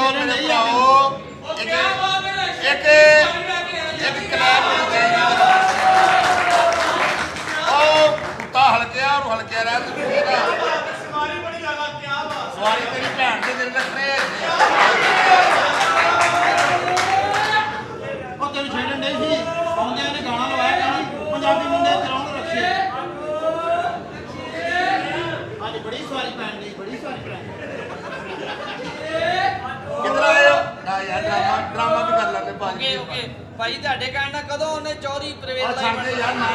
मेरे भराओ एक क्लैप कुत्ता हल्के और हल्के रह सवारी तेरी भैन के दिल रखने तेन छेड़न डे सी आउंदे ने गाना लवाया कहनी पंजाबी मुंडे चलाउण रखे आज बड़ी सवारी पैन गई बड़ी सवारी पैन किधर आए हो ना यार ड्रामा भी कर लेंगे ओके ओके भाई ਤੁਹਾਡੇ ਕਹਿਣ ਨਾਲ ਕਦੋਂ ਉਹਨੇ ਚੌਧਰੀ ਪ੍ਰਵੇਸ਼ छड़ दे यार ना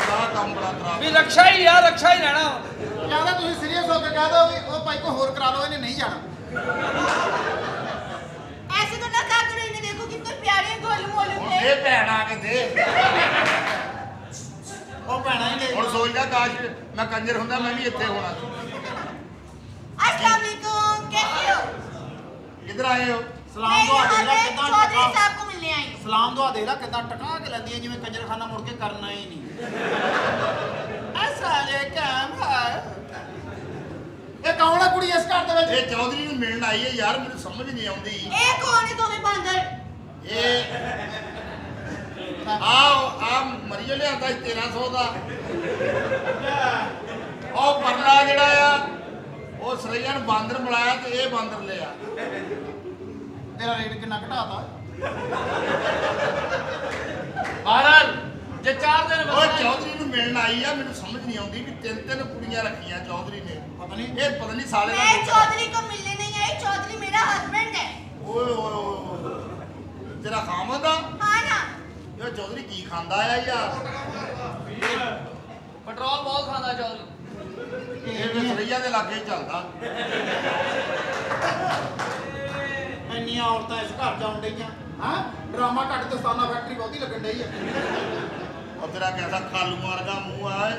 बड़ा काम बड़ा खराब ਵੀ ਰਕਸ਼ਾ ਹੀ ਆ ਰਕਸ਼ਾ ਹੀ ਲੈਣਾ ਜਿਆਦਾ ਤੁਸੀਂ ਸੀਰੀਅਸ ਹੋ ਕੇ ਕਹਿ ਦੋ ਵੀ ਉਹ ਭਾਈ ਕੋ ਹੋਰ ਕਰਾ ਲਓ ਇਹਨੇ ਨਹੀਂ ਜਾਣਾ ऐसे तो ना क्या करो इन्हें देखो कितने प्यारे गोलू मोलू थे ये भैन आके दे ਉਹ ਭੈਣਾ ਹੀ ਲੈ ਹੁਣ ਸੋਚਦਾ ਕਾਸ਼ ਮੈਂ ਕੰਜਰ ਹੁੰਦਾ ਮੈਂ ਵੀ ਇੱਥੇ ਹੋਣਾ अस्सलाम वालेकुम कैसे हो ਕਿੱਧਰ ਆਏ ਹੋ ਸਲਾਮ मैं ਦੁਆ ਦੇ यहाँ ਲੈ पे ਕਿਦਾਂ चौधरी साहब को मिलने आई हूँ ਸਲਾਮ ਦੁਆ ਦੇ ਲੈ ਕਿਦਾਂ ਟਕਾ ਕੇ ਲੈਂਦੀਆਂ ਜਿਵੇਂ ਕੰਜਰਖਾਨਾ ਮੁੜ ਕੇ ਕਰਨਾ ਹੀ ਨਹੀਂ ਅਸਲਾਮੁਅਲੈਕਮ ਇਹ ਕੌਣ ਆ ਕੁੜੀ ਇਸ ਘਰ ਦੇ ਵਿੱਚ ਇਹ ਚੌਧਰੀ ਨੂੰ ਮਿਲਣ ਆਈ ਹੈ ਯਾਰ ਮੈਨੂੰ ਸਮਝ ਨਹੀਂ ਆਉਂਦੀ ए कौन है तुम्हें बंदर ਇਹ ਆ ਮਰੀਓ ਲਿਆਂਦਾ 1300 ਦਾ ਉਹ ਪਰਲਾ ਜਿਹੜਾ ਆ ਉਹ ਸਰਈਆਂ ਨੂੰ ਬਾਂਦਰ ਬੁਲਾਇਆ ਤੇ ਇਹ ਬਾਂਦਰ ਲਿਆ ਤੇਰਾ ਰੇਟ ਕਿੰਨਾ ਘਟਾਤਾ ਮਹਾਰਾਜ ਜੇ 4 ਦਿਨ ਉਹ ਚੌਧਰੀ ਨੂੰ ਮਿਲਣ ਆਈ ਆ ਮੈਨੂੰ ਸਮਝ ਨਹੀਂ ਆਉਂਦੀ ਵੀ ਤਿੰਨ ਕੁੜੀਆਂ ਰੱਖੀਆਂ ਚੌਧਰੀ ਨੇ ਪਤਾ ਨਹੀਂ ਇਹ ਪਤਾ ਨਹੀਂ ਸਾਲੇ ਦਾ मैं चौधरी को मिलने नहीं आई चौधरी मेरा हस्बैंड है ਓਏ ਓਏ ਓਏ ਤੇਰਾ ਖਾਮਦ ਆ हाँ ना ਇਹ ਚੌਧਰੀ ਕੀ ਖਾਂਦਾ ਆ ਯਾਰ ਪੈਟਰੋਲ ਬਹੁਤ ਖਾਂਦਾ ਚੌਧਰੀ ਇਹ ਵੀ ਸਰਈਆ ਦੇ ਲਾਗੇ ਹੀ ਚੱਲਦਾ ਇੰਨੀਆਂ ਔਰਤਾਂ ਇਸ ਘਰ ਚ ਆਉਣ ਡਈਆਂ ਹਾਂ ਡਰਾਮਾ ਘੱਟ ਦਸਤਾਨਾ ਫੈਕਟਰੀ ਬਹੁਤੀ ਲੱਗਣ ਡਈ ਆ ਉਹ ਤੇਰਾ ਕਹਿੰਦਾ ਖਾਲੂ ਵਰਗਾ ਮੂੰਹ ਆ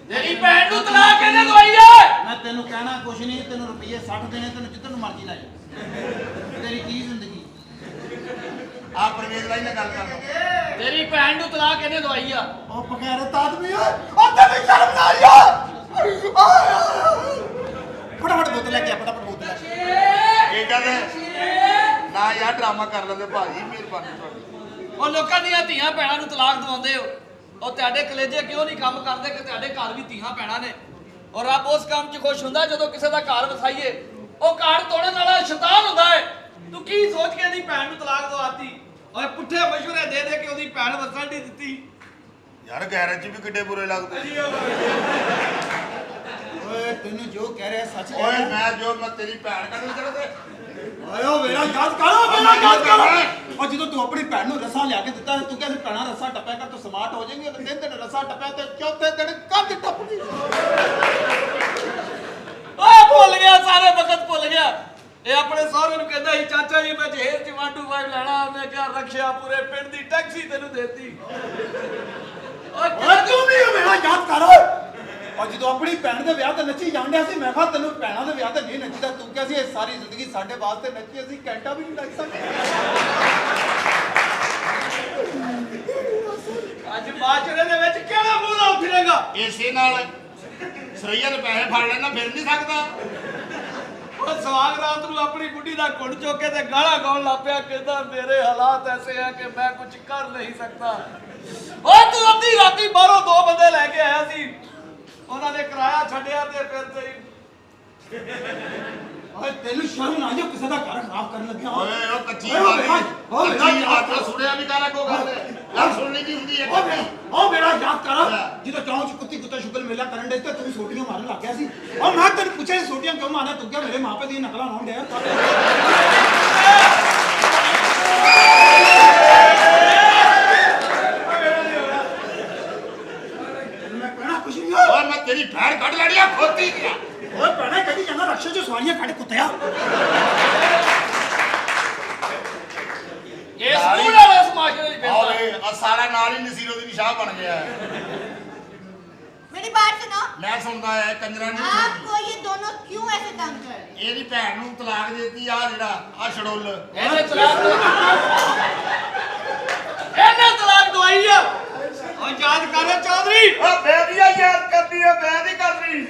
ਤੇਰੀ ਭੈਣ ਨੂੰ ਤਲਾਕ ਕਿਹਨੇ ਦਵਾਈ ਆ ਮੈਂ ਤੈਨੂੰ ਕਹਿਣਾ ਕੁਛ ਨਹੀਂ ਤੈਨੂੰ ਰੁਪਈਏ 60 ਦੇਣੇ ਤੈਨੂੰ ਜਿੱਧਰ ਨੂੰ ਮਰਜ਼ੀ ਲੈ ਜਾ ਤੇਰੀ ਕੀ ਜ਼ਿੰਦਗੀ ਆ ਪਰਵੇਜ਼ ਭਾਈ ਨਾਲ ਗੱਲ ਕਰ ਲਓ ਤੇਰੀ ਭੈਣ ਨੂੰ ਤਲਾਕ ਕਿਹਨੇ ਦਵਾਈ ਆ ਉਹ ਬਗੈਰਤ ਆਦਮੀ ਓਏ ਉਹ ਤੈਨੂੰ ਸ਼ਰਮ ਨਾ ਆਈ ਓਏ ਫਟਾਫਟ ਬੋਤਲ ਲੈ ਕੇ ਆ ਫਟਾਫਟ ਬੋਤਲ ਲੈ ਕੇ ਇਹ ਕਹਿੰਦੇ ਨਾ ਯਾਰ ਡਰਾਮਾ ਕਰ ਲੈਂਦੇ ਭਾਜੀ ਮਿਹਰਬਾਨੀ ਤੁਹਾਡੀ ਉਹ ਲੋਕਾਂ ਦੀਆਂ ਧੀਆਂ ਭੈਣਾਂ ਨੂੰ ਤਲਾਕ ਦਵਾਉਂਦੇ ਹੋ ਉਹ ਤੁਹਾਡੇ ਕਲੇਜੇ ਕਿਉਂ ਨਹੀਂ ਕੰਮ ਕਰਦੇ ਕਿ ਤੁਹਾਡੇ ਘਰ ਵੀ ਧੀਆਂ ਭੈਣਾਂ ਨੇ ਔਰ ਰੱਬ ਉਸ ਕੰਮ 'ਚ ਖੁਸ਼ ਹੁੰਦਾ ਜਦੋਂ ਕਿਸੇ ਦਾ ਘਰ ਵਸਾਈਏ ਉਹ ਘਰ ਤੋੜਨ ਵਾਲਾ ਸ਼ੈਤਾਨ ਹੁੰਦਾ ਹੈ ਤੂੰ ਕੀ ਸੋਚ ਕੇ ਇਹਦੀ ਭੈਣ ਨੂੰ ਤਲਾਕ ਦਵਾਤੀ ਓਏ ਪੁੱਠੇ ਮਸ਼ਵਰੇ ਦੇ ਦੇ ਕੇ ਉਹਦੀ ਭੈਣ ਵਸਣ ਨਹੀਂ ਦਿੱਤੀ ਯਾਰ ਗੈਰੇਜ 'ਚ ਵੀ ਕਿੱਡੇ ਬੁਰੇ ਲੱਗਦੇ ਓਏ ਤੈਨੂੰ ਜੋ ਕਹਿ ਰਿਹਾ ਸੱਚ ਕਹਿ ਓਏ ਰਿਹਾ ਮੈਂ ਜੋ ਮੈਂ ਤੇਰੀ ਭੈਣ ਕੱਢ ਚੜਾ ਤੇ ਓਏ ਉਹ ਮੇਰਾ ਯਾਦ ਕਰ ਉਹ ਜਦੋਂ ਤੂੰ ਆਪਣੀ ਭੈਣ ਨੂੰ ਰਸਾ ਲਿਆ ਕੇ ਦਿੱਤਾ ਤੂੰ ਕਹਿੰਦਾ ਭੈਣਾ ਰਸਾ ਟੱਪਿਆ ਕਰ ਤੂੰ ਸਮਾਰਟ ਹੋ ਜਾਏਂਗੀ ਤੇ ਦਿਨ ਰਸਾ ਟੱਪਿਆ ਤੇ ਚੌਥੇ ਦਿਨ ਕੰਧ ਟੱਪ ਗਈ ਓਏ ਭੁੱਲ ਗਿਆ ਸਾਰੇ ਵਕਤ ਭੁੱਲ ਗਿਆ ਇਹ ਆਪਣੇ ਸਹੁਰੇ ਨੂੰ ਕਹਿੰਦਾ ਸੀ ਚਾਚਾ ਜੀ ਮੈਂ ਜਹੇਜ਼ 'ਚ 125 ਲੈਣਾ ਉਹਨੇ ਕਿਹਾ ਰਕਸ਼ਾ ਪੂਰੇ ਪਿੰਡ ਦੀ ਟੈਕਸੀ ਤੈਨੂੰ ਦੇਤੀ ਓਏ ਤੂੰ ਵੀ ਮੇਰਾ ਯਾਦ ਕਰ ਓਏ ਔਰ ਜਦੋਂ ਆਪਣੀ ਭੈਣ ਦੇ ਵਿਆਹ ਤੇ ਨੱਚੀ ਜਾਂਦਿਆ ਸੀ ਮੈਂ ਕਿਹਾ ਤੈਨੂੰ ਭੈਣਾਂ ਦੇ ਵਿਆਹ ਤੇ ਨਹੀਂ ਨੱਚਦਾ ਤੂੰ ਕਿਹਾ ਸੀ ਇਹ ਸਾਰੀ ਜ਼ਿੰਦਗੀ ਸਾਡੇ ਵਾਸਤੇ ਨੱਚੀ ਅਸੀਂ ਘੰਟਾ ਵੀ ਨਹੀਂ ਨੱਚ ਸਕਦੇ ਅੱਜ ਬਾਚੜੇ ਦੇ ਵਿੱਚ ਕਿਹੜਾ ਮੂੰਹ ਨਾਲ ਫਿਰੇਗਾ ਇਸੇ ਨਾਲ ਸਰਈਆ ਦੇ ਪੈਸੇ ਫੜ ਲੈਣਾ ਫਿਰ ਨਹੀਂ ਸਕਦਾ ਉਹ ਸਵਾਗ ਰਾਤ ਨੂੰ ਆਪਣੀ ਬੁੱਢੀ ਦਾ ਘੁੰਡ ਚੁੱਕ ਕੇ ਤੇ ਗਾਲਾਂ ਗਾਉਣ ਲੱਗ ਪਿਆ ਕਹਿੰਦਾ ਮੇਰੇ ਹਾਲਾਤ ਐਸੇ ਆ ਕਿ ਮੈਂ ਕੁਝ ਕਰ ਨਹੀਂ ਸਕਦਾ ਓਏ ਤੂੰ ਅੱਧੀ ਰਾਤੀ ਬਾਹਰੋਂ 2 ਬੰਦੇ ਲੈ ਕੇ ਆਇਆ ਸੀ ਉਹਨਾਂ ਨੇ ਕਿਰਾਇਆ ਛੱਡਿਆ ਤੇ ਫਿਰ ਤੇਰੀ ਓਏ ਤੈਨੂੰ ਸ਼ਰਮ ਨਾ ਆਈ ਕਿਸੇ ਦਾ ਘਰ ਖਰਾਬ ਕਰਨ ਲੱਗਿਆ ਓਏ ਉਹ ਕੱਚੀ ਓਏ ਕੱਚੀ ਬਾਤ ਸੁਣਿਆ ਵੀ ਕਾਲਾ ਕੋ ਗੱਲ ਯਾਰ ਸੁਣਨੀ ਕੀ ਹੁੰਦੀ ਹੈ ਉਹ ਮੇਰਾ ਯਾਦ ਕਰ ਜਦੋਂ ਚੌਂਚ ਕੁੱਤੀ ਕੁੱਤਾ ਸ਼ੁਗਲ ਮੇਲਾ ਕਰਨ ਦੇ ਤੇ ਤੂੰ ਸੋਟੀਆਂ ਮਾਰਨ ਲੱਗ ਗਿਆ ਸੀ ਉਹ ਮੈਂ ਤੈਨੂੰ ਪੁੱਛਿਆ ਸੋਟੀਆਂ ਕਿਉਂ ਮਾਰਨਾ ਤੂੰ ਕਿਹਾ ਮੇਰੇ ਮਾਪੇ ਦੀਆਂ ਨਕਲਾਂ ਲਾਉਣ ਡਿਆ ਮੈਂ ਕਹਿਣਾ ਕੁਛ ਨਹੀਂ ਓਏ ਮੈਂ ਤੇਰੀ ਭੈਣ ਕੱਢ ਲੈਣੀ ਆ ਖੋਤੀ ਗਿਆ ਓਏ ਭੈਣਾ ਕਦੀ ਜਾਂਦਾ ਰਕਸ਼ੇ 'ਚ ਸਵਾਰੀਆਂ ਕੱਢ ਕੁੱਤਿਆ ਇਹ ਸਕੂਲ ਵਾਲਾ ਸਮਾਜ ਦੇ ਵਿੱਚ ਫਿਰਦਾ ਓਏ ਆ ਸਾਰਾ ਨਾਲ ਹੀ ਨਸੀਰੋ ਦੀ ਨਿਸ਼ਾਨ ਬਣ ਗਿਆ मेरी बात सुनो ਮੈਂ ਸੁਣਦਾ ਆ ਕੰਜਰਾਂ ਨੂੰ आपको ये दोनों क्यों ऐसे काम कर रहे हैं ਇਹਦੀ ਭੈਣ ਨੂੰ ਤਲਾਕ ਦੇਤੀ ਆ ਜਿਹੜਾ ਆ ਛੜੋਲ ਇਹਨੇ ਤਲਾਕ ਦਵਾਈ ਆ ਉਹ ਯਾਦ ਕਰ ਚੌਧਰੀ ਓ ਬੇਬੀਆ ਯਾਦ ਕਰਦੀ ਆ ਮੈਂ ਨਹੀਂ ਕਰਦੀ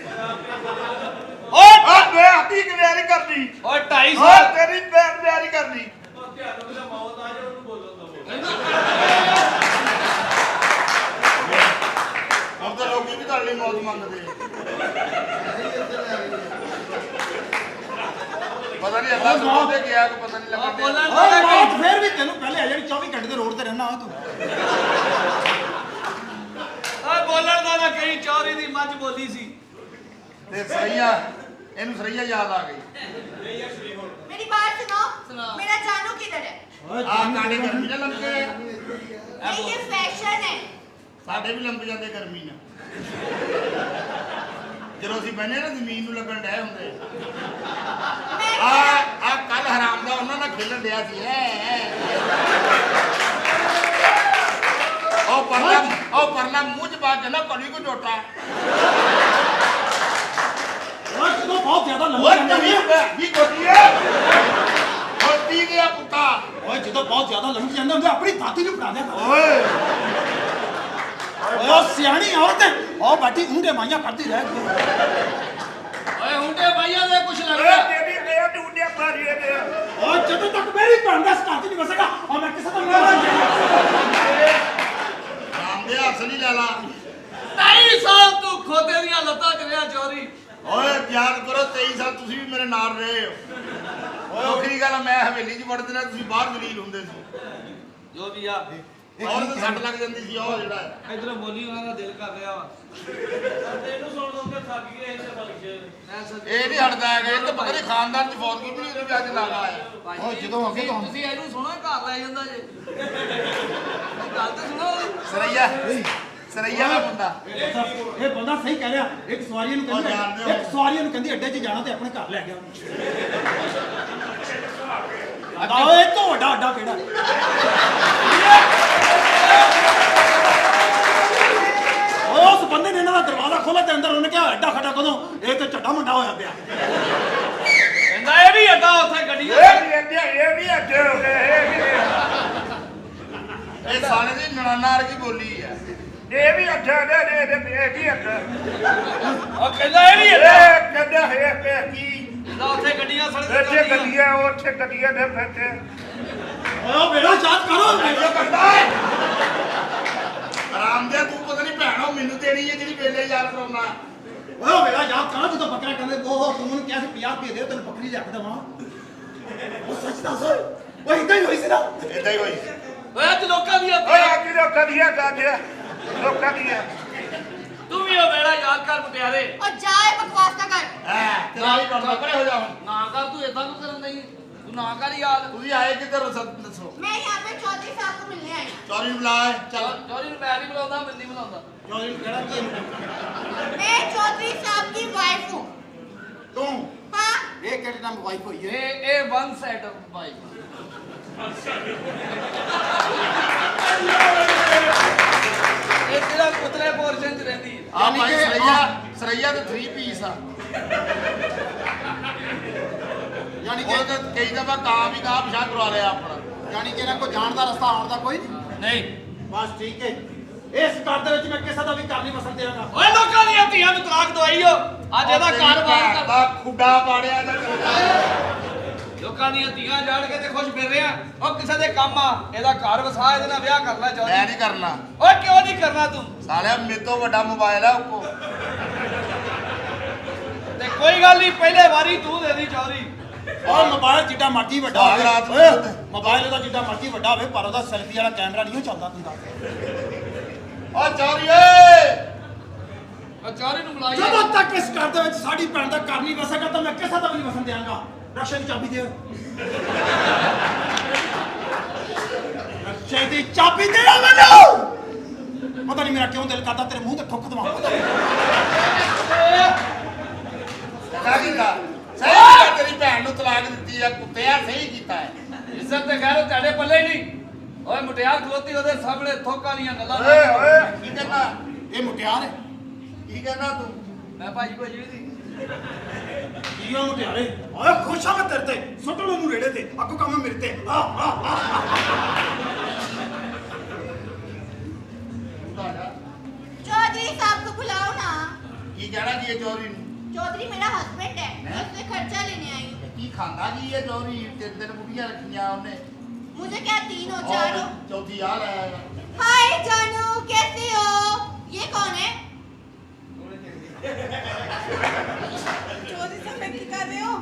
ਓਏ ਓ ਮੈਂ ਹੱਥ ਸਾਡੀ ਕਿਵੇਂ ਕਰਨੀ ਓਏ 2.5 ਓਏ ਸਾਲ ਤੇਰੀ ਭੈਣ ਵਿਆਹ ਕਰਨੀ ਹੁਣ ਤਾਂ ਲੋਕੀ ਵੀ ਤੁਹਾਡੇ ਲਈ ਮੌਤ ਮੰਗਦੇ ਪਤਾ ਨਹੀਂ ਅੱਲਾ ਸੁਣੋ ਤੇ ਗਿਆ ਕਿ ਪਤਾ ਨਹੀਂ ਆ ਲੱਗਾ ਬੋਲਣ ਓਏ ਦਾ ਮੌਤ ਫੇਰ ਵੀ ਤੈਨੂੰ ਪਹਿਲੇ ਆ ਜਿਹੜੀ 24 ਘੰਟੇ ਦੇ ਰੋਡ ਤੇ ਰਹਿਣਾ ਤੂੰ ਓਏ ਬੋਲਣ ਦਾ ਨਾ ਕਹੀਂ ਚੌਰੀ ਦੀ ਮੱਝ ਬੋਲੀ ਸੀ ਤੇ ਸਰਈਆ ਇਹਨੂੰ ਸਰਈਆ ਯਾਦ ਆ ਗਈ मेरी बात सुनो सुनाओ। मेरा जानू किधर है ਓਏ ਆ ਕਾਂਡੇ ਗਰਮੀ ਨਾਲ ਲੰਘੇ नहीं ये फैशन है ਸਾਡੇ ਵੀ ਲੰਬ ਜਾਂਦੇ ਗਰਮੀ ਨਾਲ ਜਦੋਂ ਅਸੀਂ ਬਹਿਨੇ ਨਾ ਜ਼ਮੀਨ ਨੂੰ ਲੱਗਣ ਡਏ ਹੁੰਦੇ मैं ਆ ਕੱਲ ਹਰਾਮ ਦਾ ਉਹਨਾਂ ਨਾਲ ਖੇਲਣ ਡਿਆ ਸੀ ਉਹ ਪਰਨਾ ਮੂੰਹ ਚ ਪਾ ਕੇ ਨਾ ਕਲੀ ਕੋ ਝੋਟਾ ਓਏ ਜਦੋਂ ਬਹੁਤ ਜ਼ਿਆਦਾ ਉਹ ਲੰਮਾ ਜਾਂਦਾ ਨਵੀਂ ਹੁੰਦਾ ਵੀ ਕੋਟੀ ਹੈ ਹੋਤੀ ਗਿਆ ਪੁੱਤਾ ਓਏ ਜਦੋਂ ਬਹੁਤ ਜ਼ਿਆਦਾ ਲੰਮੀ ਜਾਂਦਾ ਹੁੰਦਾ ਆਪਣੀ ਦਾਤੀ ਨੂੰ ਫੜਾ ਦਿਆ ਕਰ ਓਏ ਓਏ ਉਹ ਸਿਆਣੀ ਔਰਤ ਉਹ ਬਾਟੀ ਉਂਡੇ ਮਾਈਆਂ ਕਰਦੀ ਰਹਿ ਗਈ ਓਏ ਹੁੰਡੇ ਬਾਈਆਂ ਦੇ ਕੁਛ ਲੱਗਦਾ ਤੇਰੀ ਗਿਆ ਟੂੰਡਿਆ ਮਾਰੀਏ ਦੇ ਓਏ ਜਦੋਂ ਤੱਕ ਮੇਰੀ ਭੈਣ ਦਾ ਸਟਾਰਟ ਨਹੀਂ ਵਸੇਗਾ ਉਹ ਮੈਂ ਕਿਸੇ ਦਾ ਮਾਰਾਂਗਾ ਰਾਮ ਦੇ ਹੱਥ ਨਹੀਂ ਲੈ ਲਾ 2.5 ਸਾਲ ਤੂੰ ਖੋਤੇ ਦੀਆਂ ਲੱਤਾਂ ਕਰਿਆ ਚੋਰੀ ਓਏ ਯਾਦ ਕਰੋ 23 ਸਾਲ ਤੁਸੀਂ ਵੀ ਮੇਰੇ ਨਾਲ ਰਹੇ ਹੋ ਓਏ ਔਖਰੀ ਗੱਲ ਆ, ਮੈਂ ਹਵੇਲੀ 'ਚ ਵੜਦੇ ਨਾ ਤੁਸੀਂ ਬਾਹਰ ਦਲੀਲ ਹੁੰਦੇ ਸੀ ਜੋ ਵੀ ਆ ਔਰ ਤਾਂ ਸੱਟ ਲੱਗ ਜਾਂਦੀ ਸੀ ਉਹ ਜਿਹੜਾ ਇਧਰੋਂ ਬੋਲੀ ਉਹਨਾਂ ਦਾ ਦਿਲ ਕਰ ਰਿਹਾ ਵਾ ਤੈਨੂੰ ਸੁਣ ਦੋ ਕੇ ਥੱਕ ਗਏ ਇੱਥੇ ਬਲਕੇ ਇਹ ਨਹੀਂ ਹਟਦਾ ਹੈਗਾ ਇਹ ਤਾਂ ਪਤਾ ਨਹੀਂ ਖਾਨਦਾਨ 'ਚ ਫੌਰਗੀ ਵੀ ਨਹੀਂ ਵੀ ਅੱਜ ਲਾਗਾ ਆਇਆ ਓਏ ਜਦੋਂ ਅੱਗੇ ਤੋਂ ਤੁਸੀਂ ਇਹਨੂੰ ਸੁਣੋ ਘਰ ਲੈ ਜਾਂਦਾ ਜੇ ਗੱਲ ਤਾਂ ਸੁਣੋ ਸਰਈਆ ਦਾ ਮੁੰਡਾ ਇਹ ਬੰਦਾ ਸਹੀ ਕਹਿ ਰਿਹਾ ਇੱਕ ਸਵਾਰੀ ਨੂੰ ਉਹ ਜਾਣਦੇ ਹੋ। ਇੱਕ ਸਵਾਰੀ ਨੂੰ ਕਹਿੰਦੀ ਅੱਡੇ 'ਚ ਜਾਣਾ ਤੇ ਆਪਣੇ ਘਰ ਲੈ ਗਿਆ ਆਓ ਇਹ ਤੋਂ ਵੱਡਾ ਅੱਡਾ ਕਿਹੜਾ ਓਏ ਉਸ ਬੰਦੇ ਨੇ ਇਹਨਾਂ ਦਾ ਦਰਵਾਜ਼ਾ ਖੋਲ੍ਹਿਆ ਤੇ ਅੰਦਰ ਉਹਨੇ ਕਿਹਾ ਅੱਡਾ ਖੜਾ ਕਦੋਂ ਇਹ ਤੇ ਝੱਟਾ ਮੁੰਡਾ ਹੋਇਆ ਪਿਆ ਕਹਿੰਦਾ ਇਹ ਵੀ ਅੱਡਾ ਉੱਥੇ ਗੱਡੀ ਇਹ ਵੀ ਅੱਡੇ ਹੋ ਗਏ ਇਹ ਸਾਲੇ ਦੀ ਨਨਾਨਾ ਵਰਗੀ ਬੋਲੀ ਹੈ ਇਹ ਵੀ ਅੱਡਾ ਦੇ ਇਹ ਵੀ ਅੱਡਾ ਉਹ ਕਹਿੰਦਾ ਇਹ ਵੀ ਅੱਡਾ ਇਹ ਕਹਿੰਦਾ ਹੈ ਕੀ ਕਹਿੰਦਾ ਉੱਥੇ ਗੱਡੀਆਂ ਸੜਕ ਤੇ ਇੱਥੇ ਚੱਲਦੀਆਂ। ਗੱਡੀਆਂ ਉੱਥੇ ਗੱਡੀਆਂ ਦੇ ਬੈਠੇ ਓਏ ਮੇਰਾ ਯਾਦ ਕਰੋ ਜੋ ਕਰਦਾ ਹੈ ਆਰਾਮ ਦੇ ਤੂੰ ਪਤਾ ਨਹੀਂ ਭੈਣੋ ਮੈਨੂੰ ਦੇਣੀ ਹੈ ਜਿਹੜੀ ਵੇਲੇ ਯਾਦ ਕਰਾਉਣਾ ਓਏ ਮੇਰਾ ਯਾਦ ਕਰੋ ਜਦੋਂ ਬੱਕਰਾ ਕਹਿੰਦੇ ਉਹ ਤੂੰ ਮੈਨੂੰ ਕਿਹਾ ਸੀ 50 ਰੁਪਏ ਦੇ ਤੈਨੂੰ ਬੱਕਰੀ ਲਿਆ ਕੇ ਦੇਵਾਂ ਉਹ ਸੱਚ ਦੱਸ ਓਏ ਇਦਾਂ ਹੀ ਹੋਈ ਸੀ ਨਾ ਇਦਾਂ ਹੀ ਹੋਈ ਓਏ ਅੱਜ ਲੋਕਾਂ ਦੀਆਂ ਓਏ ਅੱਜ ਲੋਕਾਂ ਦੀਆਂ ਕਾਜਿਆ ਲੋਕਾਂ ਦੀਆਂ ਤੂੰ ਵੀ ਉਹ ਵੇਲਾ ਯਾਦ ਕਰ ਮੁਟਿਆਰੇ और जाए बकवास ना कर ਹੈ ਤੇਰਾ ਹੀ ਬਣਦਾ ਪਰੇ ਹੋ ਜਾ ਹੁਣ ਨਾ ਕਰ ਤੂੰ ਇਦਾਂ ਨੂੰ ਕਰਨ ਨਹੀਂ ਤੂੰ ਨਾ ਕਰ ਯਾਦ ਤੁਸੀਂ ਆਏ ਕਿੱਧਰ ਦੱਸੋ मैं यहाँ पे चौधरी साहब को मिलने आई हूँ। ਚੌਰੀ ਬੁਲਾਏ ਚੱਲ ਚੋਰੀ ਨੂੰ ਮੈਂ ਨਹੀਂ ਬੁਲਾਉਂਦਾ ਮਿੰਨੀ ਬੁਲਾਉਂਦਾ ਜੋਰੀ ਕਿਹੜਾ ਕੀ मैं चौधरी साहब की वाइफ हूँ ਤੂੰ हाँ ਇਹ ਕਿਹੜੇ ਨਾਮ ਵਾਈਫ ਹੋਈ ਹੈ ਇਹ ਵਨ ਸਾਈਡ ਬਾਈ ਇਹ ਤੇਰਾ ਪੁੱਤਲੇ ਪੋਰਸ਼ਨ ਚ ਰਹਿੰਦੀ ਹੈ ਆ ਭਾਈ ਸਰਈਆ ਤੇ 3 ਪੀਸ ਆ ਯਾਨੀ ਉਹ ਤਾਂ ਕਈ ਦਫਾ ਕਾਂ ਵੀ ਕਾਂ ਪਿਛਾ ਕਰਵਾ ਲਿਆ ਆਪਣਾ ਯਾਨੀ ਕਿ ਇਹਨਾਂ ਕੋ ਜਾਣ ਦਾ ਰਸਤਾ ਆਉਣ ਦਾ ਕੋਈ ਨਹੀਂ ਨਹੀਂ ਬਸ ਠੀਕ ਹੈ ਇਸ ਘਰ ਦੇ ਵਿੱਚ ਮੈਂ ਕਿਸੇ ਦਾ ਵੀ ਘਰ ਨਹੀਂ ਵਸਣ ਦੇਵਾਂਗਾ ਓਏ ਲੋਕਾਂ ਦੀਆਂ ਧੀਆਂ ਨੂੰ ਤਲਾਕ ਦਵਾਈ ਓ ਅੱਜ ਇਹਦਾ ਕਾਰੋਬਾਰ ਕਰ ਦਾ ਖੁੱਡਾ ਪਾੜਿਆ ਇਹਦਾ ਲੋਕਾਂ ਦੀਆਂ ਧੀਆਂ ਜਾਣ ਕੇ ਤੇ ਖੁਸ਼ ਫਿਰ ਰਿਹਾ ਉਹ ਕਿਸੇ ਦੇ ਕੰਮ ਆ ਇਹਦਾ ਘਰ ਵਸਾ ਇਹਦੇ ਨਾਲ ਵਿਆਹ ਕਰ ਲੈ ਮੈਂ ਚਾਹੁੰਦੀ ਨਹੀਂ ਕਰਨਾ ਓਏ ਕਿਉਂ ਨਹੀਂ ਕਰਨਾ ਤੂੰ ਸਾਲਿਆ ਮੇਰੇ ਤੋਂ ਵੱਡਾ ਮੋਬਾਈਲ ਆ ਉੱਕੋ ਤੇ ਕੋਈ ਗੱਲ ਨਹੀਂ ਪਹਿਲੇ ਵਾਰੀ ਤੂੰ ਦੇ ਦੀ ਚੌਰੀ ਔਰ ਮੋਬਾਈਲ ਜਿੱਡਾ ਮਰਜ਼ੀ ਵੱਡਾ ਸਾਗ ਹੋਵੇ ਰਾਤ ਨੂੰ ਓਏ, ਹੁੰਦਾ। ਮੋਬਾਈਲ ਉਹਦਾ ਜਿੱਡਾ ਮਰਜ਼ੀ ਵੱਡਾ ਹੋਵੇ ਪਰ ਉਹਦਾ ਸੈਲਫੀ ਵਾਲਾ ਕੈਮਰਾ ਨਹੀਂ ਉਹ ਚੱਲਦਾ ਹੁੰਦਾ ਓ ਚੌਰੀ ਓਏ ਆ ਚੌਰੀ ਨੂੰ ਬੁਲਾਈ ਜਦੋਂ ਤੱਕ ਇਸ ਘਰ ਦੇ ਵਿੱਚ ਸਾਡੀ ਭੈਣ ਦਾ ਘਰ ਨਹੀਂ ਵਸੇਗਾ ਤਾਂ ਮੈਂ ਕਿਸੇ ਦਾ ਵੀ ਨਹੀਂ ਵਸਣ ਦਿਆਂਗਾ ਰਕਸ਼ੇ ਦੀ ਚਾਬੀ ਦੇ ਰਕਸ਼ੇ ਦੀ ਚਾਬੀ ਦੇ ਮੈਨੂੰ ਪਤਾ ਨਹੀਂ ਮੇਰਾ ਕਿਉਂ ਦਿਲ ਕਰਦਾ ਤੇਰੇ ਮੂੰਹ ਤੇ ਠੁੱਕ ਦਵਾਂ ਕਿਆ ਕੀਤਾ ਸਹੀ ਕੀਤਾ ਤੇਰੀ ਭੈਣ ਨੂੰ ਤਲਾਕ ਦਿੱਤੀ ਆ ਕੁੱਤਿਆ ਸਹੀ ਕੀਤਾ ਹੈ ਇੱਜ਼ਤ ਤੇ ਖੈਰ ਤੁਹਾਡੇ ਪੱਲੇ ਹੀ ਨਹੀਂ ਓਏ ਮੁਟਿਆਰ ਖਲੋਤੀ ਉਹਦੇ ਸਾਹਮਣੇ ਥੋਕਾਂ ਦੀਆਂ ਗੱਲਾਂ ਓਏ ਓਏ ਕੀ ਕਹਿੰਦਾ ਇਹ ਮੁਟਿਆਰ ਹੈ ਕੀ ਕਹਿੰਦਾ ਤੂੰ ਮੈਂ ਭਾਜੀ ਕੋਈ ਜੀ ਕੀ ਉਹ ਮੁਟਿਆਰੇ ਓਏ ਖੁਸ਼ ਆ ਮੈਂ ਤੇਰੇ ਤੇ ਸੁੱਟ ਲੋ ਨੂੰ ਰੇੜੇ ਤੇ ਅੱਗੋਂ ਕੰਮ ਮੇਰੇ ਤੇ चौधरी साहब को बुलाओ ना ਕੀ ਕਹਿਣਾ ਕੀ ਹੈ ਚੌਰੀ ਨੂੰ चौधरी मेरा हस्बैंड है मैं उससे खर्चा ਖਾਂਦਾ ਕੀ ਹੈ ਚੌਧਰੀ? ਤਿੰਨ ਬੁੜੀਆਂ ਰੱਖੀਆਂ ਉਹਨੇ। मुझे क्या 3 हो 4 हो? ਚੌਥੀ ਆ ਲੈ ਆਇਆ। हाय जानू कैसे हो? ये कौन है? चौधरी साहब मैं क्या कर रहे हो?